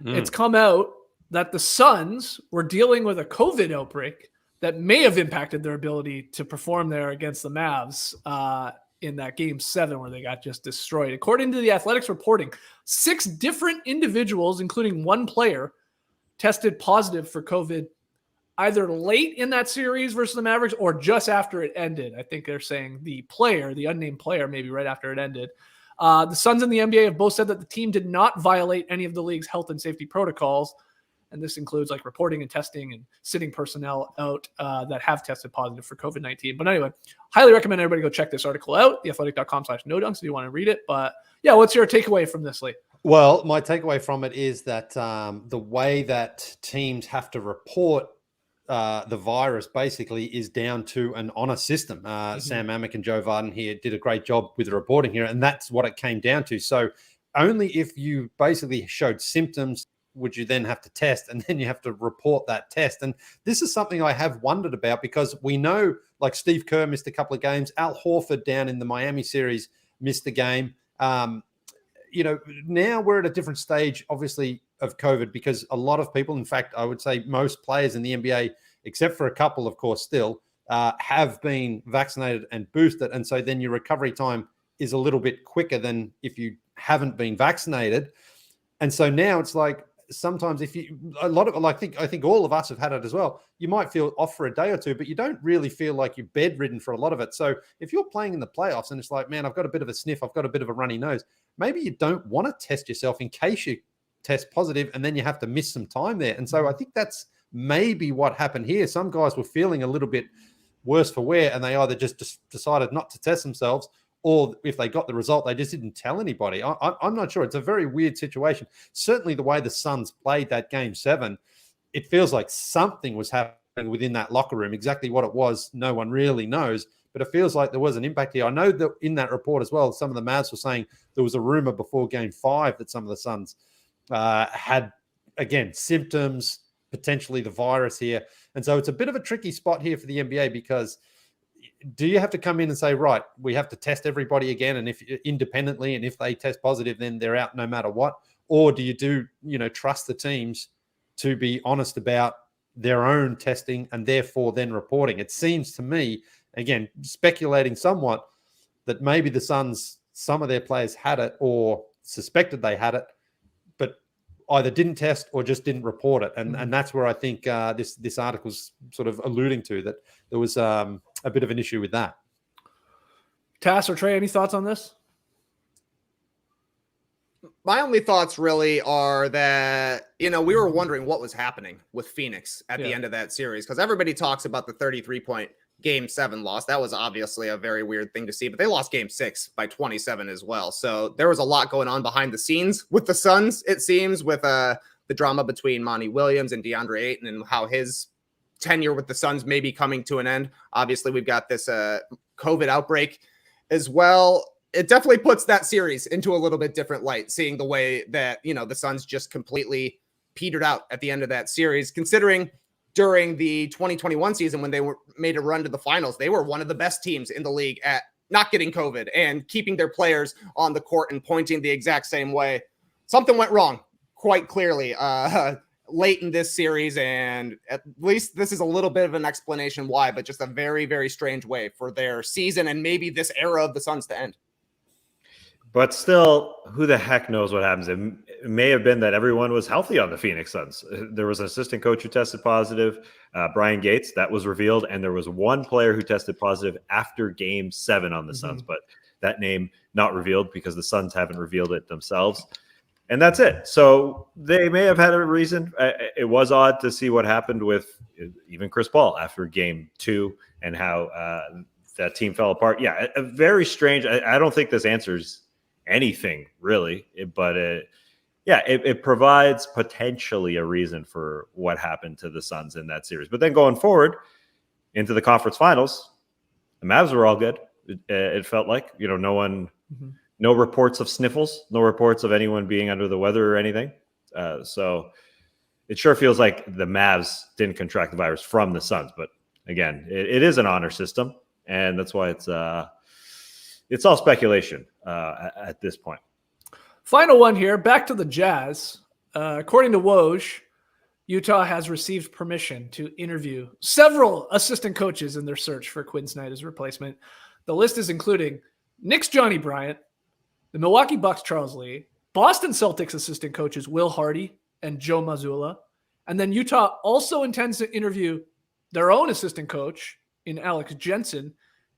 It's come out that the Suns were dealing with a COVID outbreak that may have impacted their ability to perform there against the Mavs in that Game 7 where they got just destroyed. According to The Athletic's reporting, 6 different individuals, including one player, tested positive for COVID either late in that series versus the Mavericks or just after it ended. I think they're saying the unnamed player, maybe right after it ended. The Suns and the NBA have both said that the team did not violate any of the league's health and safety protocols. And this includes reporting and testing and sitting personnel out that have tested positive for COVID-19. But anyway, highly recommend everybody go check this article out, theathletic.com/no-dunks if you want to read it. But yeah, what's your takeaway from this, Lee? Well, my takeaway from it is that the way that teams have to report the virus basically is down to an honor system. Sam Amick and Joe Varden here did a great job with the reporting here, and that's what it came down to. So only if you basically showed symptoms would you then have to test, and then you have to report that test. And this is something I have wondered about, because we know Steve Kerr missed a couple of games. Al Horford down in the Miami series missed the game. Now we're at a different stage, obviously, of COVID, because a lot of people, in fact, I would say most players in the NBA, except for a couple, of course, still have been vaccinated and boosted. And so then your recovery time is a little bit quicker than if you haven't been vaccinated. And so now it's sometimes I think all of us have had it as well. You might feel off for a day or two, but you don't really feel like you're bedridden for a lot of it. So if you're playing in the playoffs and it's man, I've got a bit of a sniff, I've got a bit of a runny nose, maybe you don't want to test yourself in case you test positive, and then you have to miss some time there. And so I think that's maybe what happened here. Some guys were feeling a little bit worse for wear, and they either just decided not to test themselves, or if they got the result, they just didn't tell anybody. I'm not sure. It's a very weird situation. Certainly the way the Suns played that Game 7, it feels like something was happening within that locker room. Exactly what it was, no one really knows, but it feels like there was an impact here. I know that in that report as well, some of the Mavs were saying there was a rumor before Game 5 that some of the Suns had, again, symptoms, potentially the virus here. And so it's a bit of a tricky spot here for the NBA, because do you have to come in and say, right, we have to test everybody again, and if independently, and if they test positive, then they're out no matter what? Or do you trust the teams to be honest about their own testing and therefore then reporting? It seems to me, again, speculating somewhat, that maybe the Suns, some of their players had it or suspected they had it, but either didn't test or just didn't report it. And that's where I think this article's sort of alluding to, that there was a bit of an issue with that. Tass or Trey, any thoughts on this? My only thoughts really are that, we were wondering what was happening with Phoenix at the end of that series, because everybody talks about the 33-point Game 7 loss. That was obviously a very weird thing to see, but they lost Game 6 by 27 as well. So there was a lot going on behind the scenes with the Suns, it seems, with the drama between Monty Williams and DeAndre Ayton and how his tenure with the Suns may be coming to an end. Obviously, we've got this COVID outbreak as well. It definitely puts that series into a little bit different light, seeing the way that, the Suns just completely petered out at the end of that series, considering during the 2021 season, when they made a run to the finals, they were one of the best teams in the league at not getting COVID and keeping their players on the court and pointing the exact same way. Something went wrong quite clearly late in this series, and at least this is a little bit of an explanation why, but just a very, very strange way for their season and maybe this era of the Suns to end. But still, who the heck knows what happens? It may have been that everyone was healthy on the Phoenix Suns. There was an assistant coach who tested positive, Brian Gates, that was revealed. And there was one player who tested positive after Game 7 on the Suns, but that name not revealed because the Suns haven't revealed it themselves. And that's it. So they may have had a reason. It was odd to see what happened with even Chris Paul after Game 2 and how that team fell apart. Yeah, a very strange. I don't think this answers anything really, but it provides potentially a reason for what happened to the Suns in that series. But then going forward into the conference finals, the Mavs were all good. It felt like, no one, no reports of sniffles, no reports of anyone being under the weather or anything. So it sure feels like the Mavs didn't contract the virus from the Suns. But again, it is an honor system, and that's why it's all speculation at this point. Final one here. Back to the Jazz. According to Woj, Utah has received permission to interview several assistant coaches in their search for Quinn Snyder's replacement. The list is including Knicks' Johnny Bryant, the Milwaukee Bucks' Charles Lee, Boston Celtics assistant coaches Will Hardy and Joe Mazzulla. And then Utah also intends to interview their own assistant coach in Alex Jensen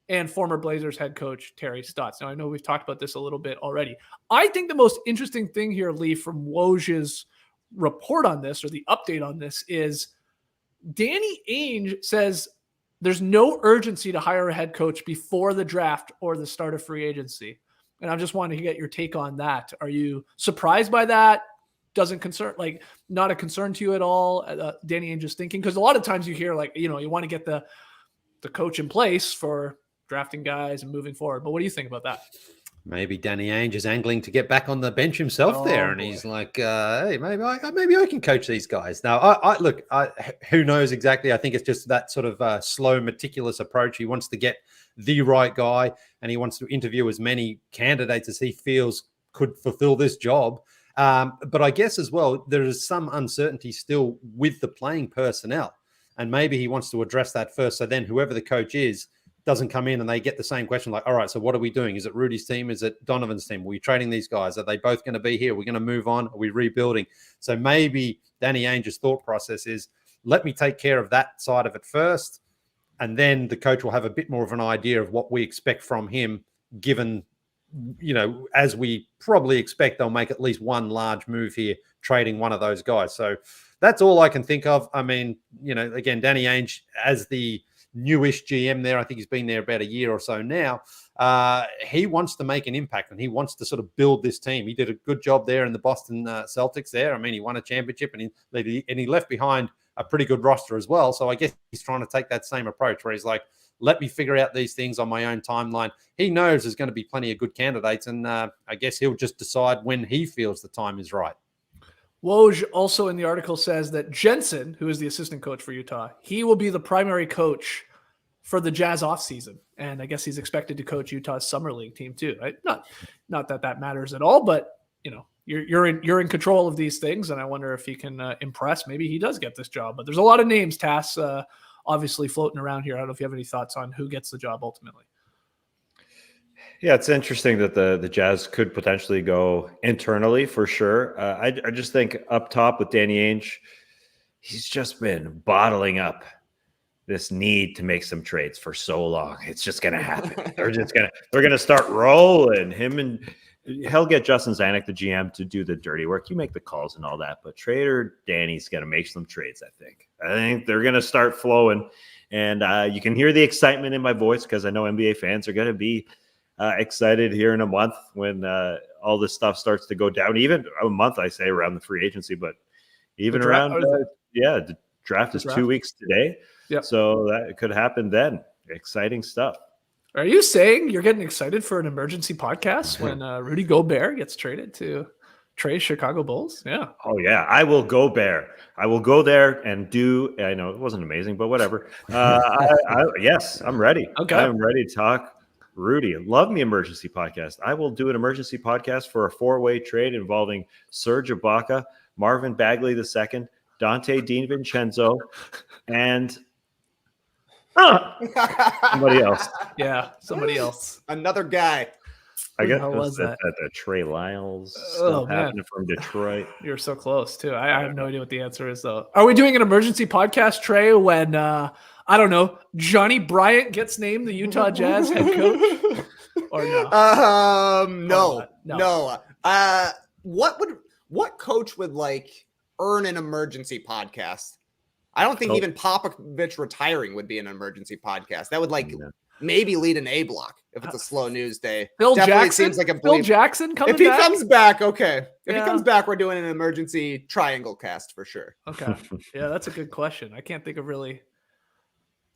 and former Blazers head coach Terry Stotts. Now, I know we've talked about this a little bit already. I think the most interesting thing here, Lee, from Woj's report on this, or the update on this, is Danny Ainge says there's no urgency to hire a head coach before the draft or the start of free agency. And I just wanted to get your take on that. Are you surprised by that? Doesn't concern, not a concern to you at all? Danny Ainge's thinking? Because a lot of times you hear, you want to get the coach in place for drafting guys and moving forward. But what do you think about that? Maybe Danny Ainge is angling to get back on the bench himself there, and he's like, "Hey, maybe I can coach these guys." Now, who knows exactly? I think it's just that sort of slow, meticulous approach. He wants to get the right guy, and he wants to interview as many candidates as he feels could fulfill this job. But I guess as well, there is some uncertainty still with the playing personnel, and maybe he wants to address that first. So then, whoever the coach is doesn't come in and they get the same question, like, all right, so what are we doing? Is it Rudy's team? Is it Donovan's team? Are we trading these guys? Are they both going to be here? Are we going to move on? Are we rebuilding? So maybe Danny Ainge's thought process is, let me take care of that side of it first, and then the coach will have a bit more of an idea of what we expect from him, given, as we probably expect, they'll make at least one large move here, trading one of those guys. So that's all I can think of. I mean, again, Danny Ainge, as the newish GM there. I think he's been there about a year or so now. He wants to make an impact and he wants to sort of build this team. He did a good job there in the Boston Celtics there. I mean, he won a championship and he left behind a pretty good roster as well. So I guess he's trying to take that same approach where he's like, let me figure out these things on my own timeline. He knows there's going to be plenty of good candidates, and I guess he'll just decide when he feels the time is right. Woj also in the article says that Jensen, who is the assistant coach for Utah, he will be the primary coach for the Jazz offseason. And I guess he's expected to coach Utah's summer league team too. Right? Not that matters at all, but you're in control of these things, and I wonder if he can impress. Maybe he does get this job. But there's a lot of names, Tass, obviously floating around here. I don't know if you have any thoughts on who gets the job ultimately. Yeah, it's interesting that the Jazz could potentially go internally for sure. I just think up top with Danny Ainge, he's just been bottling up this need to make some trades for so long. It's just going to happen. they're going to start rolling him, and he'll get Justin Zanuck, the GM, to do the dirty work. You make the calls and all that, but Trader Danny's going to make some trades. I think they're going to start flowing, and you can hear the excitement in my voice because I know NBA fans are going to be excited here in a month when all this stuff starts to go down. Even a month, I say, around the free agency, but even around, the draft is 2 weeks today. Yep. So that could happen then. Exciting stuff. Are you saying you're getting excited for an emergency podcast when Rudy Gobert gets traded to Trey's Chicago Bulls? Yeah. Oh, yeah. I will go Bear. I will go there and do. I know it wasn't amazing, but whatever. Yes, I'm ready. Okay. I'm ready to talk Rudy. Love me emergency podcast. I will do an emergency podcast for a 4-way trade involving Serge Ibaka, Marvin Bagley II, Dante DiVincenzo, and somebody else. Yeah, somebody else. Another guy. I guess How was that? The Trey Lyles Oh, stuff happening from Detroit. You're so close, too. I have no idea what the answer is, though. Are we doing an emergency podcast, Trey, when, I don't know, Johnny Bryant gets named the Utah Jazz head coach? Or no? No. What coach would earn an emergency podcast? I don't think even Popovich retiring would be an emergency podcast. That would maybe lead an A block if it's a slow news day. Phil Definitely Jackson seems like a Phil Jackson coming if he back? comes back, okay. If Yeah. he comes back, we're doing an emergency triangle cast for sure. Okay. Yeah, that's a good question. I can't think of really.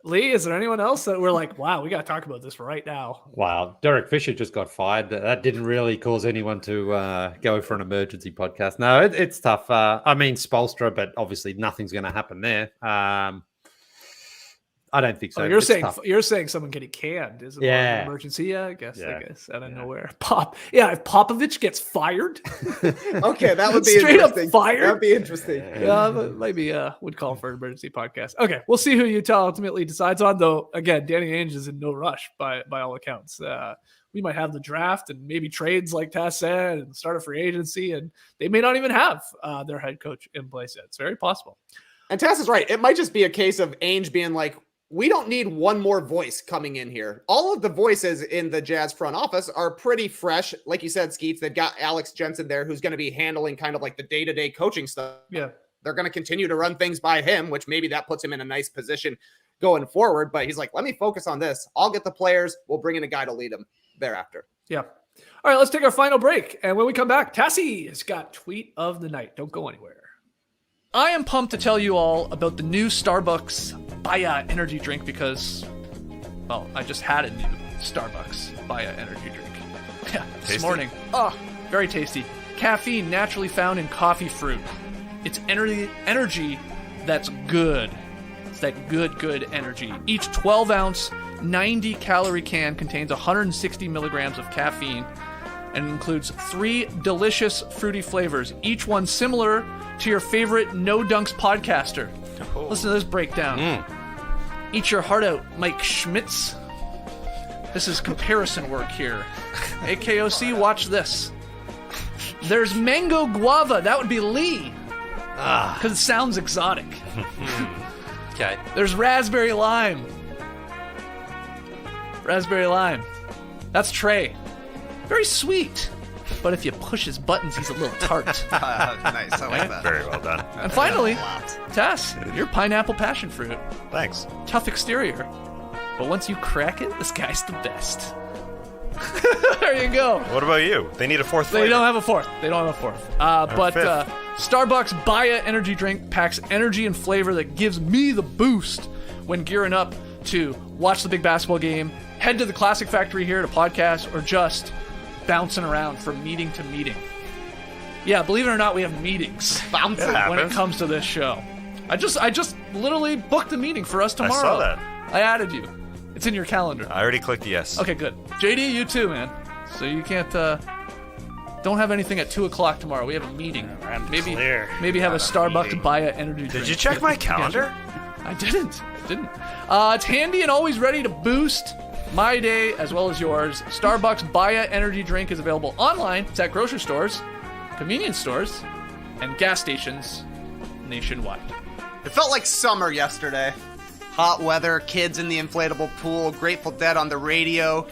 Lee, is there anyone else that we're like, wow, we got to talk about this right now? Wow, Derek Fisher just got fired. That didn't really cause anyone to go for an emergency podcast. No, it's tough. I mean, Spoelstra, but obviously nothing's going to happen there. I don't think so. Oh, It's tough. you're saying someone getting canned is it an emergency? Yeah, I guess out of nowhere. If Popovich gets fired, Okay, that would be Straight up interesting. fired? That would be interesting. yeah, but maybe would call for an emergency podcast. Okay, we'll see who Utah ultimately decides on. Though again, Danny Ainge is in no rush by all accounts. We might have the draft and maybe trades like Tass said and start a free agency, and they may not even have their head coach in place yet. It's very possible. And Tass is right. It might just be a case of Ainge being like, we don't need one more voice coming in here. All of the voices in the Jazz front office are pretty fresh. Like you said, Skeets, they've got Alex Jensen there who's going to be handling kind of like the day-to-day coaching stuff. Yeah. They're going to continue to run things by him, which maybe that puts him in a nice position going forward. But he's like, let me focus on this. I'll get the players. We'll bring in a guy to lead them thereafter. Yeah. All right, let's take our final break. And when we come back, Tassie has got tweet of the night. Don't go anywhere. I am pumped to tell you all about the new Starbucks Baya energy drink because, well, I just had a new Starbucks Baya energy drink. Yeah, this morning. Oh, very tasty. Caffeine naturally found in coffee fruit. It's energy that's good. It's that good energy. Each 12-ounce, 90-calorie can contains 160 milligrams of caffeine and includes 3 delicious fruity flavors, each one similar to your favorite No Dunks podcaster. Oh. Listen to this breakdown. Eat your heart out, Mike Schmitz. This is comparison work here. AKOC, watch this. There's mango guava. That would be Lee. Because it sounds exotic. Okay. There's raspberry lime. Raspberry lime. That's Trey. Very sweet. but if you push his buttons, he's a little tart. Nice, I like that. Very well done. And finally, Tess, your pineapple passion fruit. Thanks. Tough exterior, but once you crack it, this guy's the best. There you go. What about you? They need a fourth They flavor. don't have a fourth. But fifth. Starbucks Baya energy drink packs energy and flavor that gives me the boost when gearing up to watch the big basketball game, head to the Classic Factory here to podcast, or just bouncing around from meeting to meeting. Yeah, believe it or not, we have meetings Bouncing. when it comes to this show. I just literally booked a meeting for us tomorrow. I saw that. I added you. It's in your calendar. I already clicked yes. Okay, good. JD, you too, man. So you can't, don't have anything at 2 o'clock tomorrow. We have a meeting. Maybe have a Starbucks Baya energy drink. Did you check my calendar? I didn't. It's handy and always ready to boost my day as well as yours. Starbucks Baya energy drink is available online. It's at grocery stores, convenience stores, and gas stations nationwide. It felt like summer yesterday. Hot weather, kids in the inflatable pool, Grateful Dead on the radio,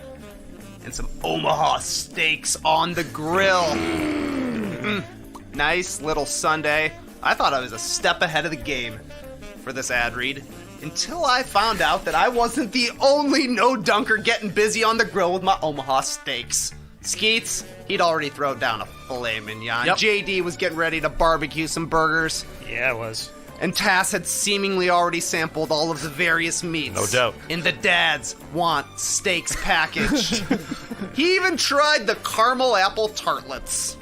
and some Omaha Steaks on the grill. Nice little Sunday. I thought I was a step ahead of the game for this ad read, until I found out that I wasn't the only no-dunker getting busy on the grill with my Omaha Steaks. Skeets, he'd already thrown down a filet mignon. Yep. JD was getting ready to barbecue some burgers. Yeah, it was. And Tass had seemingly already sampled all of the various meats. No doubt. In the Dad's Want Steaks package. He even tried the caramel apple tartlets.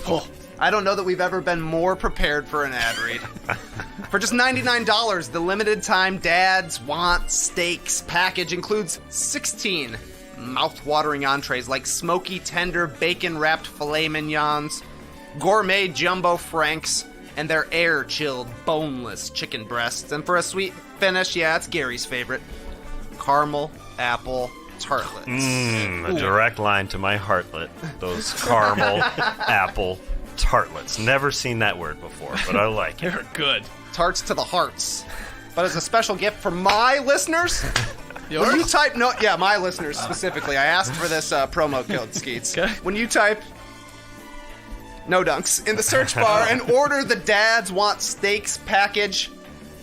Oh, I don't know that we've ever been more prepared for an ad read. For just $99, the limited time Dad's Want Steaks package includes 16 mouth-watering entrees like smoky tender bacon-wrapped filet mignons, gourmet jumbo franks, and their air-chilled, boneless chicken breasts. And for a sweet finish, yeah, it's Gary's favorite, caramel apple tartlets. A direct line to my heartlet. Those caramel apple tartlets. Never seen that word before, but I like it. They're good. Tarts to the hearts. But as a special gift for my listeners, when you type my listeners specifically, I asked for this promo code, Skeets. Okay. When you type No Dunks in the search bar and order the Dad's Want Steaks package,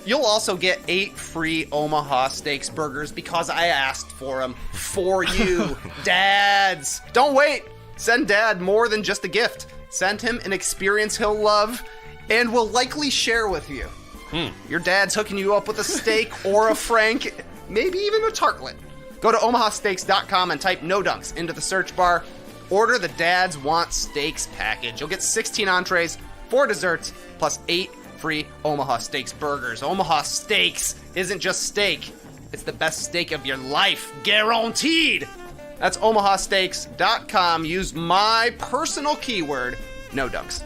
you'll also get 8 free Omaha Steaks burgers because I asked for them for you, dads. Don't wait. Send Dad more than just a gift. Send him an experience he'll love and will likely share with you. Your dad's hooking you up with a steak or a frank, maybe even a tartlet. Go to omahasteaks.com and type No Dunks into the search bar. Order the Dad's Want Steaks package. You'll get 16 entrees, 4 desserts, plus 8 free Omaha Steaks burgers. Omaha Steaks isn't just steak. It's the best steak of your life, guaranteed. That's omahasteaks.com. Use my personal keyword, No Dunks.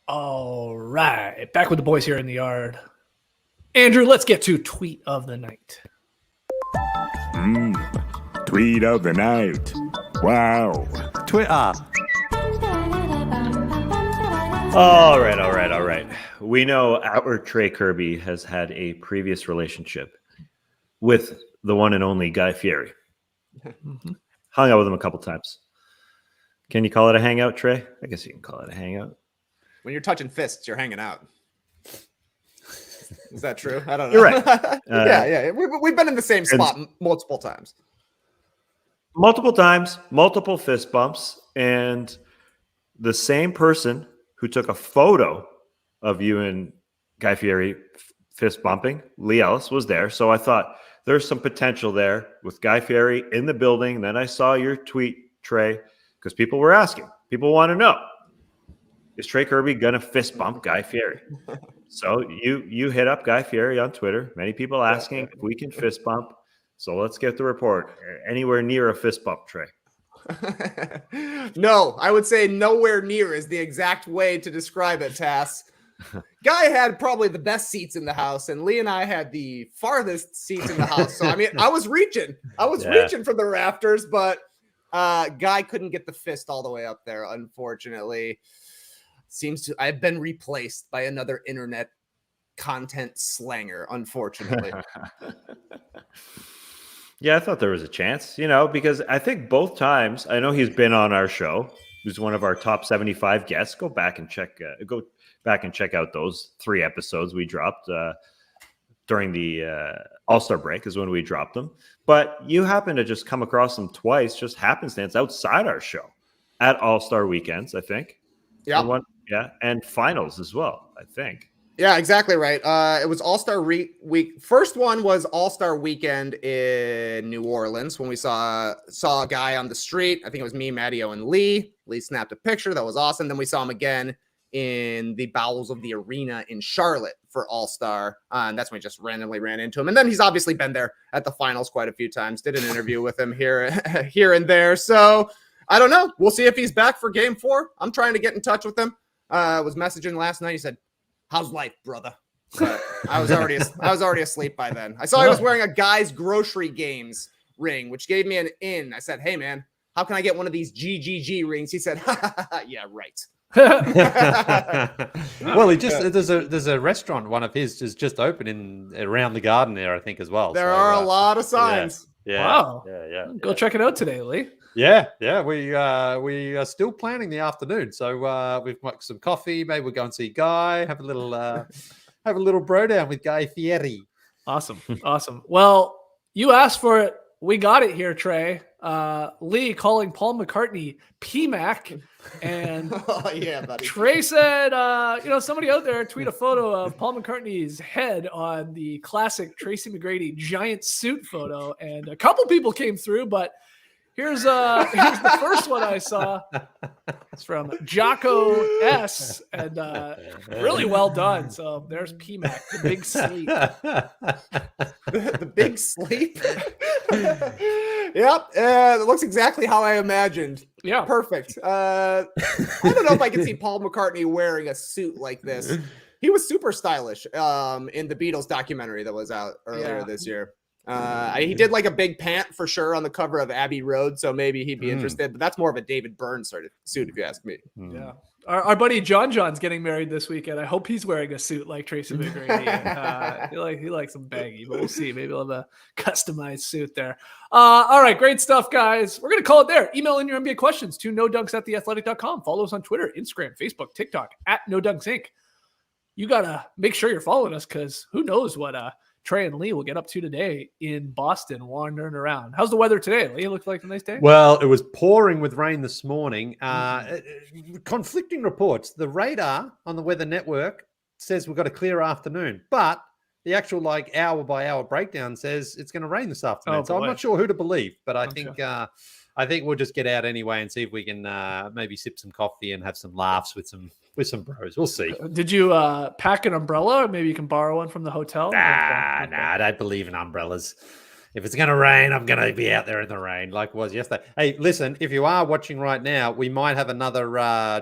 All right. Back with the boys here in the yard. Andrew, let's get to tweet of the night. Tweet of the night. Wow. Twitter. All right. We know our Trey Kirby has had a previous relationship with the one and only Guy Fieri. Hung out with him a couple times. Can you call it a hangout, Trey? I guess you can call it a hangout. When you're touching fists, you're hanging out. Is that true? I don't know. You're right. Yeah. We've been in the same spot multiple times. Multiple fist bumps, and the same person who took a photo of you and Guy Fieri fist bumping, Lee Ellis, was there. So I thought there's some potential there with Guy Fieri in the building. Then I saw your tweet, Trey, because people were asking. People want to know, is Trey Kirby going to fist bump Guy Fieri? So you hit up Guy Fieri on Twitter. Many people asking if we can fist bump. So let's get the report. Anywhere near a fist bump, Trey? No, I would say nowhere near is the exact way to describe it, Tass. Guy had probably the best seats in the house, and Lee and I had the farthest seats in the house. So, I mean, I was reaching for the rafters, but Guy couldn't get the fist all the way up there, unfortunately. Seems to I've been replaced by another internet content slanger, unfortunately. Yeah, I thought there was a chance, because I think both times, I know he's been on our show. He's one of our top 75 guests. Go back and check out those 3 episodes we dropped during the All-Star break is when we dropped them. But you happen to just come across them twice, just happenstance outside our show at All-Star weekends, I think. Yeah. And finals as well, I think. Yeah, exactly right. It was All-Star week. First one was All-Star weekend in New Orleans when we saw a guy on the street. I think it was me, Matteo, and Lee. Lee snapped a picture. That was awesome. Then we saw him again in the bowels of the arena in Charlotte for All-Star. And that's when we just randomly ran into him. And then he's obviously been there at the finals quite a few times. Did an interview with him here and there. So I don't know. We'll see if he's back for game 4. I'm trying to get in touch with him. I was messaging last night. He said, "How's life, brother?" But I was already asleep by then. I saw he was wearing a Guy's Grocery Games ring, which gave me an in. I said, "Hey man, how can I get one of these GGG rings?" He said, "Yeah, right." Well, there's a restaurant. One of his is just open around the garden there, I think, as well. There are a lot of signs. Yeah. Wow. Yeah. Go check it out today, Lee. Yeah. We are still planning the afternoon, so we've got some coffee. Maybe we'll go and see Guy. Have a little bro down with Guy Fieri. Awesome. Well, you asked for it. We got it here, Trey. Lee calling Paul McCartney PMAC. And oh, yeah, buddy. Trey said, somebody out there tweet a photo of Paul McCartney's head on the classic Tracy McGrady giant suit photo. And a couple people came through, but here's the first one I saw. It's from Jocko S. And really well done. So there's PMAC, the big sleep. The big sleep. Yep. It looks exactly how I imagined. Yeah. Perfect. I don't know if I can see Paul McCartney wearing a suit like this. He was super stylish in the Beatles documentary that was out earlier this year. He did like a big pant for sure on the cover of Abbey Road, so maybe he'd be interested. But that's more of a David Byrne sort of suit, if you ask me. Yeah. Our buddy John's getting married this weekend. I hope he's wearing a suit like Tracy McGrady. He likes them baggy, but we'll see. Maybe we'll have a customized suit there. All right, great stuff, guys. We're going to call it there. Email in your NBA questions to nodunks@theathletic.com. Follow us on Twitter, Instagram, Facebook, TikTok, @NoDunksInc. You got to make sure you're following us because who knows what Trey and Leigh will get up to today in Boston, wandering around. How's the weather today, Leigh? It looks like a nice day. Well, it was pouring with rain this morning. Conflicting reports. The radar on the Weather Network says we've got a clear afternoon, but the actual hour by hour breakdown says it's going to rain this afternoon. So I'm not sure who to believe, but I think we'll just get out anyway and see if we can maybe sip some coffee and have some laughs with some bros. We'll see. Did you pack an umbrella? Or maybe you can borrow one from the hotel? Nah, I don't believe in umbrellas. If it's going to rain, I'm going to be out there in the rain like it was yesterday. Hey, listen, if you are watching right now, we might have another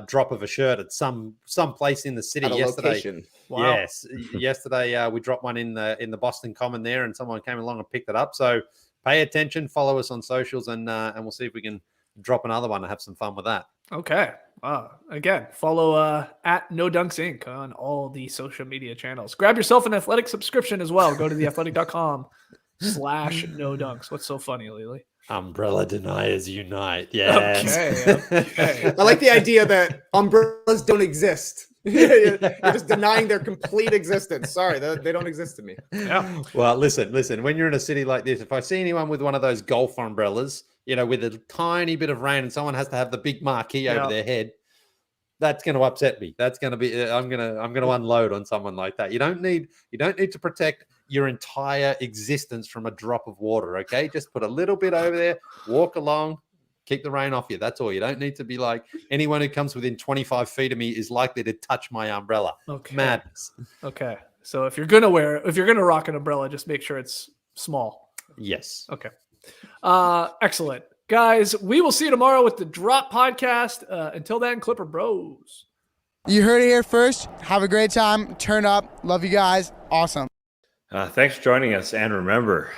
drop of a shirt at some place in the city yesterday. Location. Wow. Yes, yesterday we dropped one in the Boston Common there, and someone came along and picked it up. So pay attention, follow us on socials, and we'll see if we can drop another one and have some fun with that. Okay. Again, follow @NoDunksInc on all the social media channels. Grab yourself an athletic subscription as well. Go to theathletic.com/NoDunks. What's so funny, Lily? Umbrella deniers unite. Yes. Okay. I like the idea that umbrellas don't exist. You're just denying their complete existence. Sorry, they don't exist to me. Yeah. Well, listen. When you're in a city like this, if I see anyone with one of those golf umbrellas, with a tiny bit of rain and someone has to have the big marquee over their head, that's going to upset me. That's going to be, I'm going to unload on someone like that. You don't need to protect your entire existence from a drop of water. Okay. Just put a little bit over there, walk along, keep the rain off you. That's all. You don't need to be like anyone who comes within 25 feet of me is likely to touch my umbrella. Okay. Madness. Okay. So if you're going to rock an umbrella, just make sure it's small. Yes. Okay. Excellent. Guys, we will see you tomorrow with the Drop Podcast. Until then, Clipper Bros. You heard it here first. Have a great time. Turn up. Love you guys. Awesome. Thanks for joining us. And remember,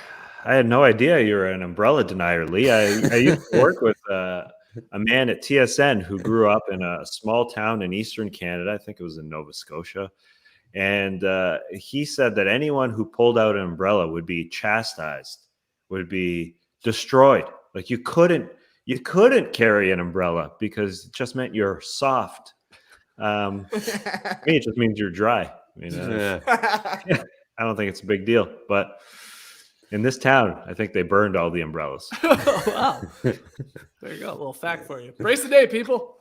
I had no idea you were an umbrella denier, Lee. I used to work with a man at TSN who grew up in a small town in Eastern Canada. I think it was in Nova Scotia. And he said that anyone who pulled out an umbrella would be chastised would be destroyed. Like you couldn't carry an umbrella because it just meant you're soft. For me, it just means you're dry. I don't think it's a big deal, but in this town, I think they burned all the umbrellas. Wow. There you go. A little fact for you. Brace the day, people.